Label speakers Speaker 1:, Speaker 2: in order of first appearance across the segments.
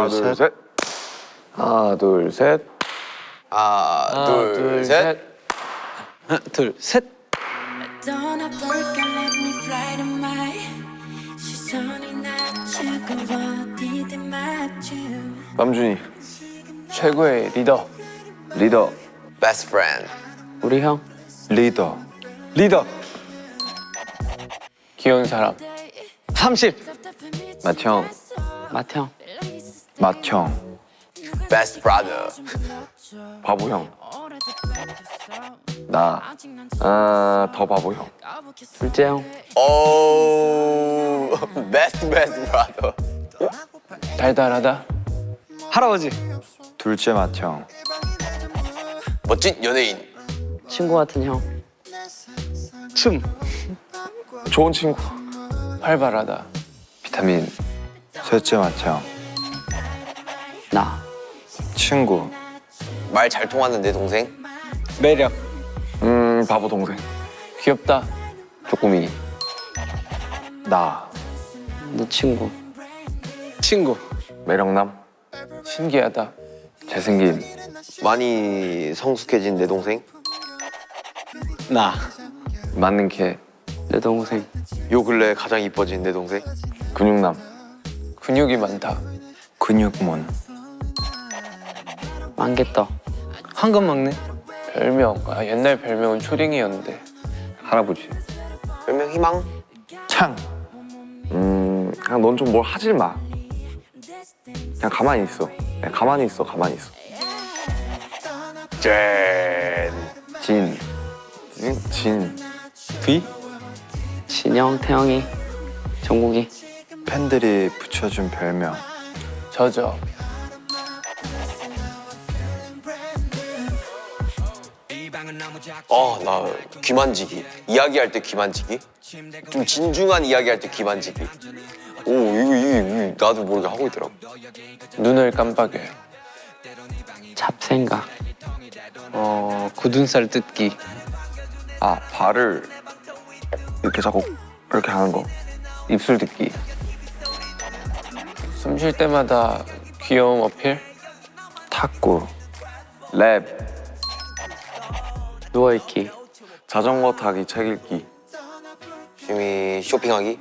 Speaker 1: 하나, 둘, 셋. 하나, 둘, 셋.
Speaker 2: 하나, 둘, 셋.
Speaker 3: 하나, 둘, 셋.
Speaker 4: Don't I work and let me fly to my 시선이 낮추고 어디든 맞춰
Speaker 1: 남준이
Speaker 3: 최고의 리더.
Speaker 1: 리더.
Speaker 2: Best friend.
Speaker 3: 우리 형.
Speaker 1: 리더.
Speaker 3: 리더. 귀여운 사람. 30.
Speaker 1: 맏형.
Speaker 3: 맏형.
Speaker 1: 맏형.
Speaker 2: Best brother.
Speaker 1: 바보형. 나. 더 바보형.
Speaker 3: 둘째 형.
Speaker 2: 오, best brother.
Speaker 3: 달달하다. 할아버지.
Speaker 1: 둘째 맏형.
Speaker 2: 멋진 연예인.
Speaker 3: 친구 같은 형. 춤.
Speaker 1: 좋은 친구.
Speaker 3: 활발하다.
Speaker 1: 비타민. 셋째 맏형.
Speaker 3: 나.
Speaker 1: 친구.
Speaker 2: 말 잘 통하는 내 동생.
Speaker 3: 매력.
Speaker 1: 바보 동생.
Speaker 3: 귀엽다.
Speaker 1: 쪼꼬미. 나.
Speaker 3: 너 친구. 친구.
Speaker 1: 매력남.
Speaker 3: 신기하다.
Speaker 1: 잘생긴.
Speaker 2: 많이 성숙해진 내 동생.
Speaker 3: 나.
Speaker 1: 맞는 개.
Speaker 3: 내 동생.
Speaker 2: 요 근래 가장 이뻐진 내 동생.
Speaker 1: 근육남.
Speaker 3: 근육이 많다.
Speaker 1: 근육몬.
Speaker 3: 만개떡. 황금 막내. 별명. 옛날 별명은 초딩이었는데.
Speaker 1: 할아버지.
Speaker 2: 별명 희망.
Speaker 1: 창. 그냥 넌 좀 뭘 하질 마. 그냥 가만히 있어. 그냥 가만히 있어. 가만히 있어.
Speaker 2: 짠.
Speaker 1: 진. 진.
Speaker 3: V. 진영, 태영이, 정국이.
Speaker 1: 팬들이 붙여준 별명.
Speaker 3: 저저.
Speaker 2: 나 귀만지기. 이야기할 때 귀만지기. 좀 진중한 이야기할 때 귀만지기. 오, 이거 나도 모르게 하고 있더라고.
Speaker 3: 눈을 깜빡여요.
Speaker 5: 잡생각.
Speaker 3: 굳은 살 뜯기.
Speaker 1: 발을 이렇게 자꾸 이렇게 하는 거. 입술 뜯기.
Speaker 3: 숨 쉴 때마다 귀여움 어필.
Speaker 1: 탁구. 랩.
Speaker 5: 누워있기.
Speaker 1: 자전거 타기, 책 읽기.
Speaker 2: 취미 쇼핑하기.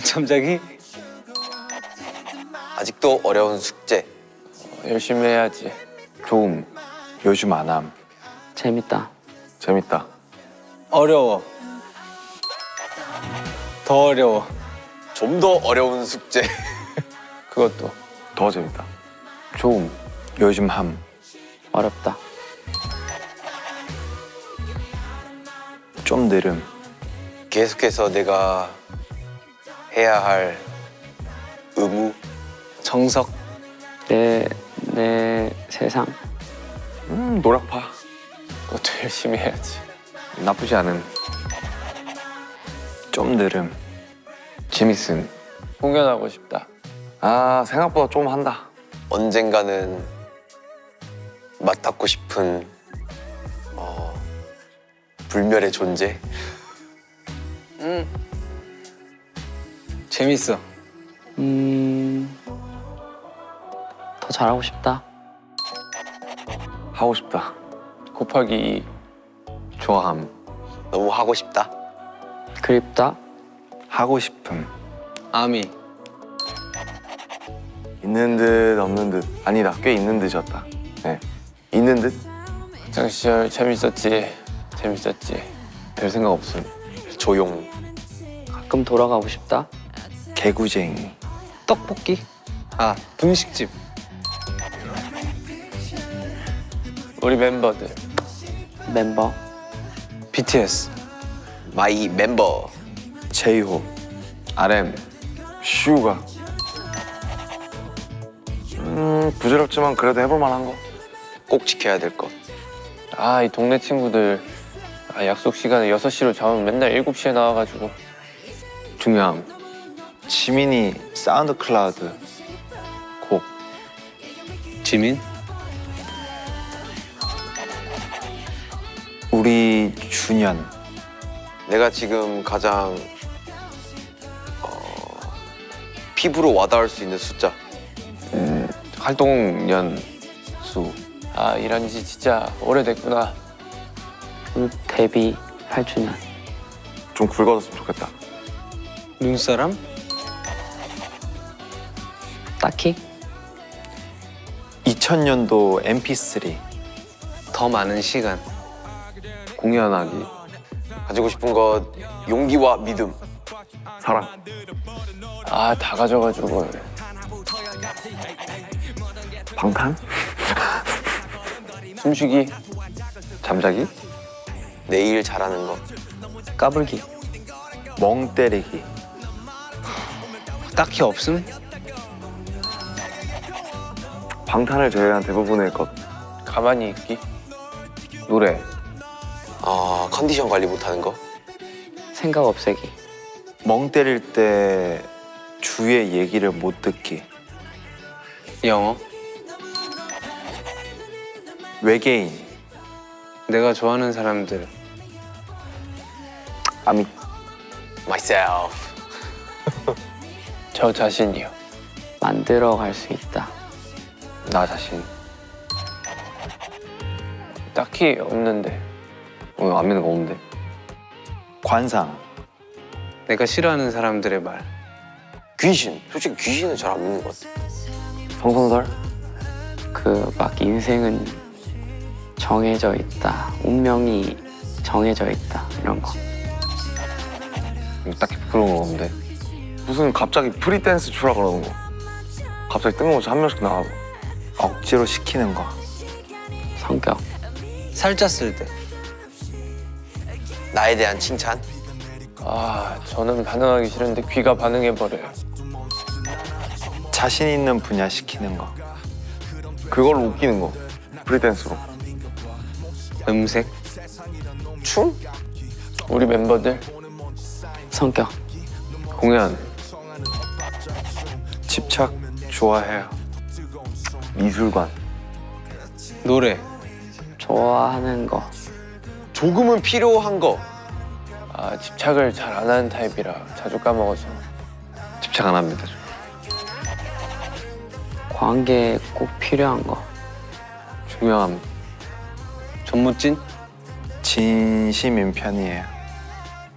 Speaker 3: 잠자기.
Speaker 2: 아직도 어려운 숙제.
Speaker 3: 열심히 해야지.
Speaker 1: 좋음. 요즘 안 함.
Speaker 5: 재밌다.
Speaker 1: 재밌다.
Speaker 3: 어려워. 더 어려워.
Speaker 2: 좀 더 어려운 숙제.
Speaker 3: 그것도.
Speaker 1: 더 재밌다. 좋음. 요즘 함.
Speaker 5: 어렵다.
Speaker 1: 좀 느름.
Speaker 2: 계속해서 내가 해야 할 의무.
Speaker 3: 정석.
Speaker 5: 내 세상.
Speaker 1: 노력파.
Speaker 3: 그것도 열심히 해야지.
Speaker 1: 나쁘지 않음. 좀 느름. 재밌음.
Speaker 3: 공연하고 싶다.
Speaker 1: 생각보다 좀 한다.
Speaker 2: 언젠가는 맞닿고 싶은 불멸의 존재.
Speaker 3: 재밌어.
Speaker 5: 더 잘하고 싶다.
Speaker 1: 하고 싶다.
Speaker 3: 곱하기 2.
Speaker 1: 좋아함.
Speaker 2: 너무 하고 싶다.
Speaker 5: 그립다.
Speaker 1: 하고 싶음.
Speaker 3: 아미.
Speaker 1: 있는 듯 없는 듯. 아니다. 꽤 있는 듯이었다. 네. 있는 듯?
Speaker 3: 학창 시절 재밌었지. 재밌었지.
Speaker 1: 별 생각 없음.
Speaker 2: 조용.
Speaker 5: 가끔 돌아가고 싶다.
Speaker 1: 개구쟁이.
Speaker 3: 떡볶이. 분식집. 우리 멤버들.
Speaker 5: 멤버.
Speaker 3: BTS.
Speaker 2: 마이 멤버.
Speaker 1: 제이홉. RM. 슈가. 부질없지만 그래도 해볼 만한 거.
Speaker 2: 꼭 지켜야 될 것.
Speaker 3: 이 동네 친구들 약속 시간에 6시로 잡으면 맨날 7시에 나와가지고.
Speaker 1: 중요함. 지민이 사운드 클라우드 곡.
Speaker 3: 지민?
Speaker 1: 우리 준현.
Speaker 2: 내가 지금 가장 피부로 와닿을 수 있는 숫자.
Speaker 3: 활동 연수. 아, 일한 지 진짜 오래됐구나.
Speaker 5: 데뷔 8주년.
Speaker 1: 좀 굵어졌으면 좋겠다.
Speaker 6: 눈사람?
Speaker 5: 딱히?
Speaker 6: 2000년도 MP3. 더 많은 시간.
Speaker 3: 공연하기.
Speaker 2: 가지고 싶은 것 용기와 믿음.
Speaker 1: 사랑.
Speaker 3: 아, 다 가져가지고.
Speaker 1: 방탄?
Speaker 3: 숨쉬기.
Speaker 1: 잠자기?
Speaker 2: 내일 잘하는 것.
Speaker 5: 까불기.
Speaker 6: 멍 때리기. 딱히 없음?
Speaker 1: 방탄을 제외한 대부분의 것.
Speaker 3: 가만히 있기. 노래.
Speaker 2: 아, 컨디션 관리 못하는 거.
Speaker 5: 생각 없애기.
Speaker 6: 멍 때릴 때 주위의 얘기를 못 듣기.
Speaker 7: 영어?
Speaker 6: 외계인.
Speaker 7: 내가 좋아하는 사람들.
Speaker 1: 아미.
Speaker 2: Myself.
Speaker 3: 저 자신이요.
Speaker 5: 만들어 갈 수 있다.
Speaker 3: 나 자신. 딱히 없는데.
Speaker 1: 오늘 안 믿는 거 없는데.
Speaker 6: 관상.
Speaker 7: 내가 싫어하는 사람들의 말.
Speaker 2: 귀신. 솔직히 귀신은 잘 안 믿는 것 같아.
Speaker 1: 성선설?
Speaker 5: 그 막 인생은 정해져 있다. 운명이 정해져 있다. 이런 거.
Speaker 1: 딱히 부끄러운 거 없는데. 무슨 갑자기 프리댄스 추라 그러는 거. 갑자기 뜬금없이 한 명씩 나가고.
Speaker 6: 억지로 시키는 거.
Speaker 5: 성격.
Speaker 7: 살쪘을 때.
Speaker 2: 나에 대한 칭찬.
Speaker 3: 아, 저는 반응하기 싫은데 귀가 반응해버려요.
Speaker 6: 자신 있는 분야 시키는 거.
Speaker 1: 그걸로 웃기는 거. 프리댄스로.
Speaker 7: 음색.
Speaker 2: 춤?
Speaker 3: 우리 멤버들
Speaker 5: 성격.
Speaker 3: 공연.
Speaker 6: 집착 좋아해요.
Speaker 1: 미술관.
Speaker 7: 노래.
Speaker 5: 좋아하는 거.
Speaker 2: 조금은 필요한 거.
Speaker 3: 아, 집착을 잘 안 하는 타입이라 자주 까먹어서.
Speaker 1: 집착 안 합니다. 저.
Speaker 5: 관계에 꼭 필요한 거.
Speaker 3: 중요함.
Speaker 7: 전무찐.
Speaker 6: 진심인 편이에요.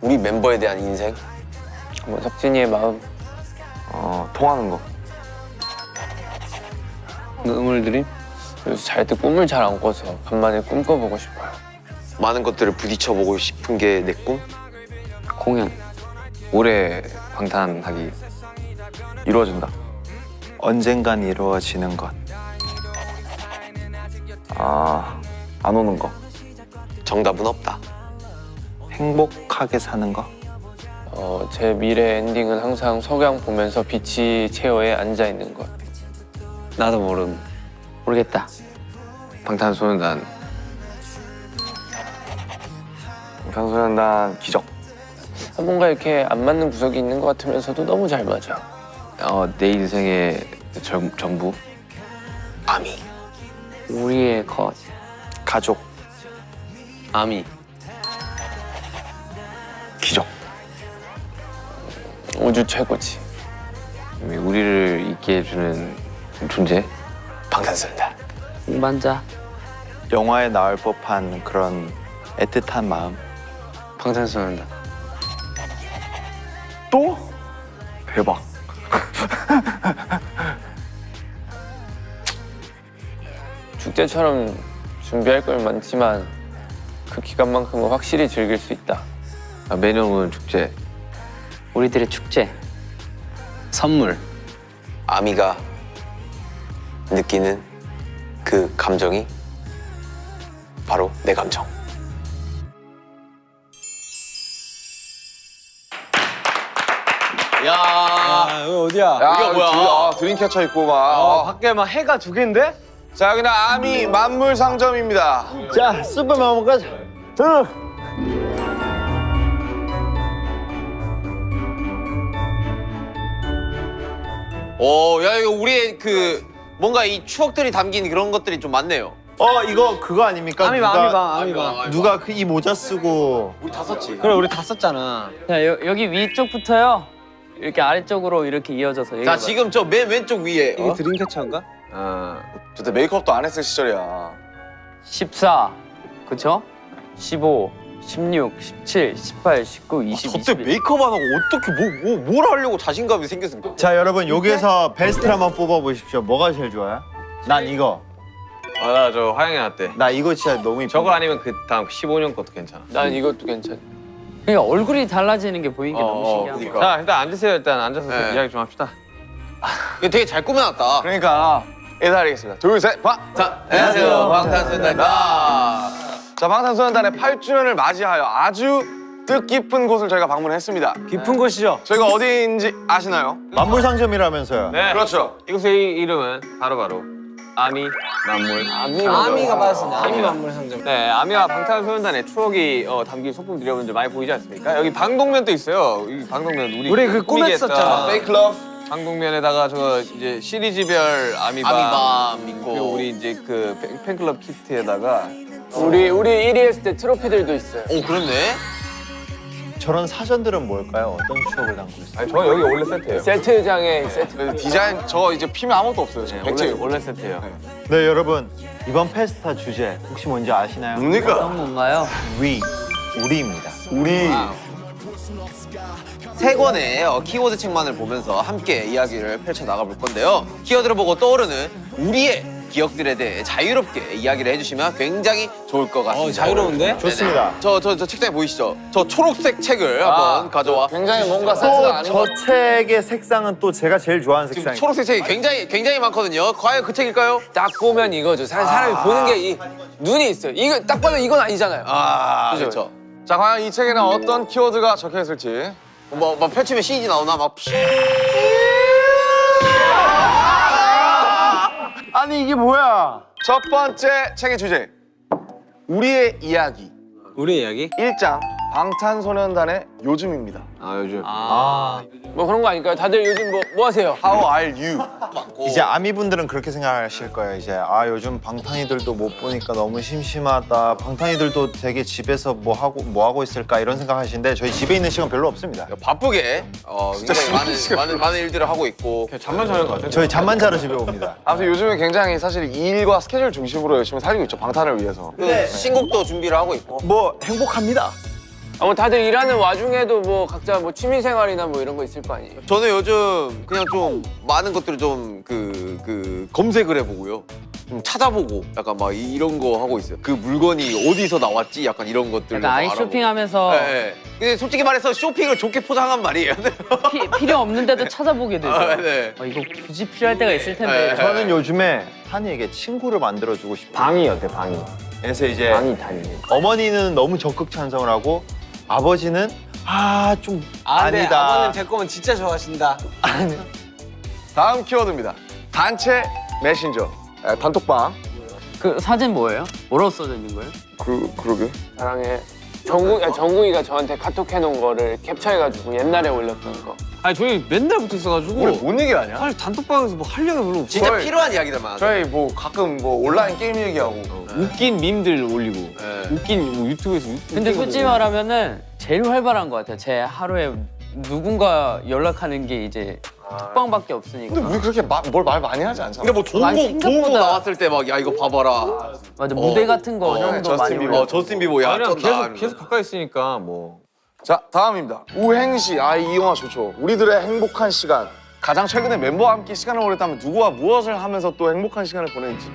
Speaker 2: 우리 멤버에 대한 인생.
Speaker 3: 뭐 석진이의 마음.
Speaker 1: 통하는 거.
Speaker 7: 음을 들임.
Speaker 3: 요새 잘 때 꿈을 잘 안 꿔서 간만에 꿈 꿔보고 싶어요.
Speaker 2: 많은 것들을 부딪혀보고 싶은 게 내 꿈.
Speaker 5: 공연.
Speaker 1: 올해 방탄하기. 이루어진다.
Speaker 6: 언젠간 이루어지는 것.
Speaker 1: 아, 안 오는 거.
Speaker 2: 정답은 없다.
Speaker 6: 행복하게 사는 거.
Speaker 3: 제 미래 엔딩은 항상 석양 보면서 비치 체어에 앉아 있는 것.
Speaker 7: 나도 모름.
Speaker 5: 모르겠다.
Speaker 1: 방탄소년단. 방탄소년단 기적.
Speaker 3: 뭔가 이렇게 안 맞는 구석이 있는 것 같으면서도 너무 잘 맞아.
Speaker 1: 내 인생의 전부.
Speaker 2: 아미.
Speaker 5: 우리의 것.
Speaker 6: 가족.
Speaker 7: 아미.
Speaker 1: 기적.
Speaker 3: 우주 최고지.
Speaker 1: 우리를 있게 해주는 존재.
Speaker 2: 방탄소년단.
Speaker 5: 동반자.
Speaker 6: 영화에 나올 법한 그런 애틋한 마음.
Speaker 7: 방탄소년단.
Speaker 1: 또? 대박.
Speaker 3: 축제처럼 준비할 걸 많지만 그 기간만큼은 확실히 즐길 수 있다.
Speaker 1: 매년 오는 축제.
Speaker 5: 우리들의 축제.
Speaker 7: 선물.
Speaker 2: 아미가 느끼는 그 감정이 바로 내 감정. 야,
Speaker 7: 아, 여기 어디야?
Speaker 2: 이게 뭐야?
Speaker 1: 드림캐쳐 있고 막.
Speaker 7: 밖에 막 해가 두 개인데?
Speaker 1: 자, 여기는 아미 만물 상점입니다.
Speaker 7: 자, 슈퍼맨 한번 가자.
Speaker 2: 야 이거 우리의 그 뭔가 이 추억들이 담긴 그런 것들이 좀 많네요.
Speaker 8: 이거 그거 아닙니까?
Speaker 7: 아미방.
Speaker 8: 누가 그 이 모자 쓰고
Speaker 2: 우리 다 썼지.
Speaker 7: 그래, 우리 다 썼잖아.
Speaker 5: 자, 여기 위쪽부터요. 이렇게 아래쪽으로 이렇게 이어져서.
Speaker 2: 자 지금 저 맨 왼쪽 위에
Speaker 7: 이게 드림캐쳐인가?
Speaker 1: 저때 메이크업도 안 했을 시절이야.
Speaker 5: 14 그쵸? 15 16 17 18 19 20
Speaker 2: 저때
Speaker 5: 21
Speaker 2: 메이크업 안 하고 어떻게 뭘 하려고 자신감이 생겼습니까?
Speaker 8: 자 여러분 여기에서 베스트를 한번 뽑아보십시오. 뭐가 제일 좋아요? 난 이거.
Speaker 9: 나 저 화양이 나왔대.
Speaker 8: 나 이거 진짜 너무 이뻐.
Speaker 9: 저거 아니면 그 다음 15년 것도 괜찮아.
Speaker 3: 난 이것도 괜찮아.
Speaker 5: 그러니까 얼굴이 달라지는 게 보이는 게 너무 신기한
Speaker 2: 그러니까.
Speaker 5: 거야.
Speaker 9: 자 일단 앉으세요. 일단 앉아서
Speaker 2: 네.
Speaker 9: 이야기 좀 합시다.
Speaker 2: 이거 되게 잘 꾸며놨다.
Speaker 1: 그러니까 인사드리겠습니다. 둘, 셋,
Speaker 2: 자, 안녕하세요. 방탄소년단입니다.
Speaker 1: 자, 방탄소년단의 8주년을 맞이하여 아주 뜻깊은 곳을 저희가 방문했습니다.
Speaker 7: 깊은 곳이죠.
Speaker 1: 저희가 어디인지 아시나요?
Speaker 8: 만물상점이라면서요.
Speaker 9: 네.
Speaker 1: 그렇죠.
Speaker 9: 이곳의 이름은 바로 아미 만물.
Speaker 7: 아미가 맞았습니다. 아미 만물 상점.
Speaker 9: 네, 아미와 방탄소년단의 추억이 담긴 소품 드려본들 많이 보이지 않습니까? 여기 방독면도 있어요. 이 방독면
Speaker 7: 우리 그 꾸몄었잖아.
Speaker 1: 페이클럽.
Speaker 9: 방독면에다가 저 이제 시리즈별 아미밤
Speaker 2: 아미밤 있고.
Speaker 9: 그리고 우리 이제 그 팬클럽 키트에다가
Speaker 3: 우리 1위 했을 때 트로피들도 있어요.
Speaker 2: 오, 그렇네.
Speaker 8: 저런 사전들은 뭘까요? 어떤 추억을 담고 있어요?
Speaker 9: 아니 저 여기 원래 세트예요.
Speaker 3: 세트장에 세트.
Speaker 1: 디자인 저거 이제 피면 아무것도 없어요. 지금
Speaker 9: 원래 세트예요.
Speaker 8: 네 여러분 이번 페스타 주제 혹시 뭔지 아시나요?
Speaker 1: 뭡니까?
Speaker 5: 어떤 건가요?
Speaker 8: 우리입니다.
Speaker 1: 우리
Speaker 2: 세 권의 키워드 책만을 보면서 함께 이야기를 펼쳐 나가 볼 건데요. 키워드를 보고 떠오르는 우리의 기억들에 대해 자유롭게 이야기를 해주시면 굉장히 좋을 것 같습니다.
Speaker 7: 자유로운데?
Speaker 8: 좋습니다.
Speaker 2: 저 책장에 보이시죠? 저 초록색 책을 한번 가져와.
Speaker 3: 굉장히 뭔가 세트가 아닌 것
Speaker 8: 또 저 책의 색상은 또 제가 제일 좋아하는
Speaker 2: 지금
Speaker 8: 색상이에요.
Speaker 2: 초록색 책이 굉장히 많거든요. 과연 그 책일까요?
Speaker 3: 딱 보면 이거죠. 사람이 보는 게 이 눈이 있어요. 이거 딱 봐도 이건 아니잖아요.
Speaker 2: 아,
Speaker 3: 그죠?
Speaker 2: 그렇죠.
Speaker 1: 자, 과연 이 책에는 어떤 키워드가 적혀 있을지.
Speaker 2: 뭐 펼치면 CG 나오나 막.
Speaker 8: 아니 이게 뭐야?
Speaker 1: 첫 번째 책의 주제. 우리의 이야기.
Speaker 7: 우리 이야기?
Speaker 1: 1장 방탄소년단의 요즘입니다.
Speaker 9: 아 요즘
Speaker 3: 뭐 그런 거 아닐까요? 다들 요즘 뭐 하세요?
Speaker 1: How are you?
Speaker 8: 이제 아미분들은 그렇게 생각하실 거예요. 이제 아 요즘 방탄이들도 못 보니까 너무 심심하다. 방탄이들도 되게 집에서 뭐 하고 있을까 이런 생각하시는데 저희 집에 있는 시간 별로 없습니다.
Speaker 2: 바쁘게 굉장히 많은 일들을 하고 있고.
Speaker 9: 잠만 자는 것 같아요.
Speaker 8: 저희 잠만 자러 집에 옵니다.
Speaker 1: 아무튼 요즘에 굉장히 사실 이 일과 스케줄 중심으로 열심히 살고 있죠. 방탄을 위해서.
Speaker 2: 신곡도 준비를 하고 있고.
Speaker 8: 뭐 행복합니다.
Speaker 3: 뭐 다들 일하는 와중에도 뭐 각자 뭐 취미 생활이나 뭐 이런 거 있을 거 아니에요?
Speaker 2: 저는 요즘 그냥 좀 많은 것들을 좀 검색을 해보고요. 좀 찾아보고 약간 막 이런 거 하고 있어요. 그 물건이 어디서 나왔지? 약간 이런 것들을
Speaker 5: 약간 아이
Speaker 2: 알아보고.
Speaker 5: 쇼핑하면서
Speaker 2: 네. 근데 솔직히 말해서 쇼핑을 좋게 포장한 말이에요.
Speaker 5: 필요 없는데도 찾아보게 되죠.
Speaker 2: 네.
Speaker 5: 이거 굳이 필요할 때가 있을 텐데.
Speaker 8: 저는 요즘에 한이에게 친구를 만들어주고 싶어요.
Speaker 9: 방이 어때 방이?
Speaker 8: 그래서 이제
Speaker 9: 방이 달리.
Speaker 8: 어머니는 너무 적극 찬성을 하고 아버지는 좀
Speaker 7: 네,
Speaker 8: 아니다.
Speaker 7: 아버님 제 거면 진짜 좋아하신다.
Speaker 1: 다음 키워드입니다. 단체 메신저. 단톡방.
Speaker 5: 그 사진 뭐예요? 뭐라고 써져 있는 거예요?
Speaker 1: 그러게.
Speaker 3: 사랑해. 정국이가 저한테 카톡 해놓은 거를 캡처해가지고 옛날에 올렸던 거.
Speaker 9: 아니 저희 맨날 붙어 있어가지고.
Speaker 1: 우리 뭔 얘기 하냐?
Speaker 9: 사실 단톡방에서 뭐 하려면 별로 없어.
Speaker 2: 진짜
Speaker 1: 저희-
Speaker 2: 필요한 이야기들만 하죠.
Speaker 1: 저희 뭐 가끔 뭐 온라인 게임 얘기하고.
Speaker 9: 웃긴 밈들 올리고
Speaker 2: 네.
Speaker 9: 웃긴 뭐 유튜브에서
Speaker 5: 근데 솔직히 말하면은 제일 활발한 것 같아요. 제 하루에 누군가 연락하는 게 이제 톡방밖에 없으니까.
Speaker 1: 근데 우리 그렇게 뭘 말 많이 하지 않잖아.
Speaker 2: 그러니까 뭐 좋은
Speaker 5: 아니,
Speaker 2: 거
Speaker 5: 생각보다-
Speaker 2: 나왔을 때 막 야 이거 봐봐라.
Speaker 5: 맞아 무대 같은 거 형도 많이
Speaker 1: 저스틴 비버.
Speaker 5: 올려.
Speaker 2: 저스틴 비버 야
Speaker 9: 그냥
Speaker 2: 쩐다.
Speaker 9: 계속 가까이 있으니까 뭐.
Speaker 1: 자, 다음입니다. 우행시. 이 영화 좋죠. 우리들의 행복한 시간. 가장 최근에 멤버와 함께 시간을 보냈다면 누구와 무엇을 하면서 또 행복한 시간을 보냈지?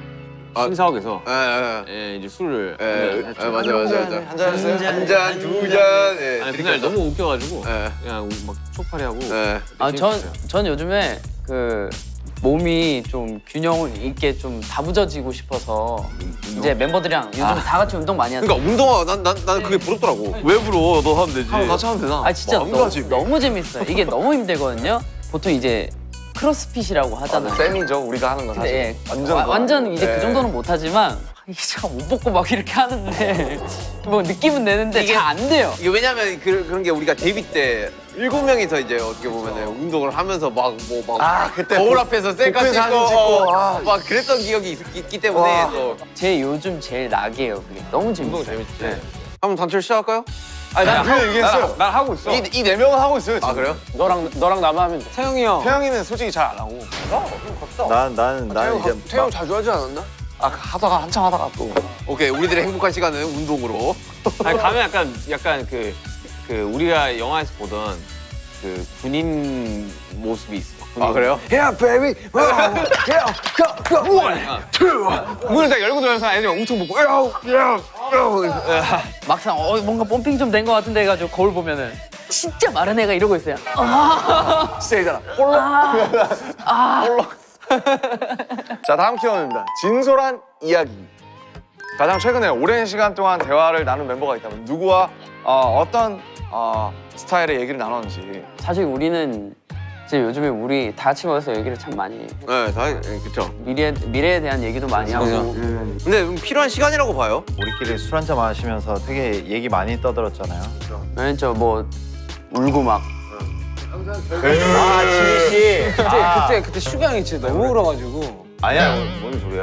Speaker 9: 신사옥에서
Speaker 2: 예,
Speaker 9: 이제 술을
Speaker 2: 맞아. 한잔 했어요? 한 잔, 두 잔. 예.
Speaker 9: 아니 그날 너무 웃겨가지고
Speaker 2: 예.
Speaker 9: 그냥 막 쪽팔이하고
Speaker 2: 예.
Speaker 5: 전 요즘에 그 몸이 좀 균형 있게 좀 다부져지고 싶어서 이제 멤버들이랑 요즘 다 같이 운동 많이 하잖아요.
Speaker 2: 그러니까 운동화 난 그게 부럽더라고. 왜 부러워? 너 하면 되지. 같이 하면 되나?
Speaker 5: 아 진짜
Speaker 2: 마음가짐이.
Speaker 5: 너무 재밌어요. 이게 너무 힘들거든요. 보통 이제 크로스핏이라고 하잖아요.
Speaker 1: 쌤이죠. 우리가 하는 거 사실.
Speaker 5: 네,
Speaker 1: 완전
Speaker 5: 완전 이제
Speaker 1: 네.
Speaker 5: 그 정도는 못하지만 이제 옷 벗고 막 이렇게 하는데 뭐 느낌은 내는데
Speaker 2: 이게-
Speaker 5: 잘 안 돼요.
Speaker 2: 이게 왜냐면 그런 게 우리가 데뷔 때 7명이서 이제 어떻게 보면 운동을 하면서
Speaker 1: 그때
Speaker 2: 거울 앞에서 셀카
Speaker 1: 복근
Speaker 2: 찍고
Speaker 1: 사진 찍고,
Speaker 2: 막 그랬던 기억이 있기 때문에
Speaker 1: 와.
Speaker 2: 또
Speaker 5: 제 요즘 제일 낙이에요. 그게 너무
Speaker 9: 운동
Speaker 5: 재밌어요.
Speaker 9: 재밌지.
Speaker 2: 한번 단체를 시작할까요?
Speaker 1: 아니 난 그냥 얘기했어요.
Speaker 9: 난 하고 있어.
Speaker 1: 이 네 명은 하고 있어요. 지금.
Speaker 2: 아 그래요?
Speaker 3: 너랑 나만 하면 돼.
Speaker 7: 태영이 형.
Speaker 1: 태영이는 솔직히 잘 안 하고.
Speaker 8: 나는 이제
Speaker 2: 태용 자주 하지 않았나?
Speaker 1: 아 하다가 한참 하다가 또.
Speaker 2: 오케이 우리들의 행복한 시간은 운동으로.
Speaker 9: 아니 가면 약간 그 우리가 영화에서 보던 그 군인 모습이 있어.
Speaker 2: 아 그래요?
Speaker 9: Yeah, baby. 문을 딱 열고 들어가서 애들이 엄청 보고
Speaker 5: 막상 뭔가 펌핑 좀 된 것 같은데 해가지고 거울 보면은 진짜 마른 애가 이러고 있어요.
Speaker 1: 진짜 이잖아. 자 다음 키워드입니다. 진솔한 이야기. 가장 최근에 오랜 시간 동안 대화를 나눈 멤버가 있다면 누구와 어떤 스타일의 얘기를 나눴는지.
Speaker 5: 사실 우리는 이제 요즘에 우리 다 같이 모여서 얘기를 참 많이 해요.
Speaker 2: 네, 다 그렇죠.
Speaker 5: 미래에 대한 얘기도 많이 하고.
Speaker 2: 근데 좀 필요한 시간이라고 봐요.
Speaker 8: 우리끼리 술 한잔 마시면서 되게 얘기 많이 떠들었잖아요.
Speaker 5: 저 뭐 울고 막.
Speaker 7: 지민 씨. 그때 슈가 형이 진짜 너무 울어가지고.
Speaker 8: 아니야, 뭔 소리야?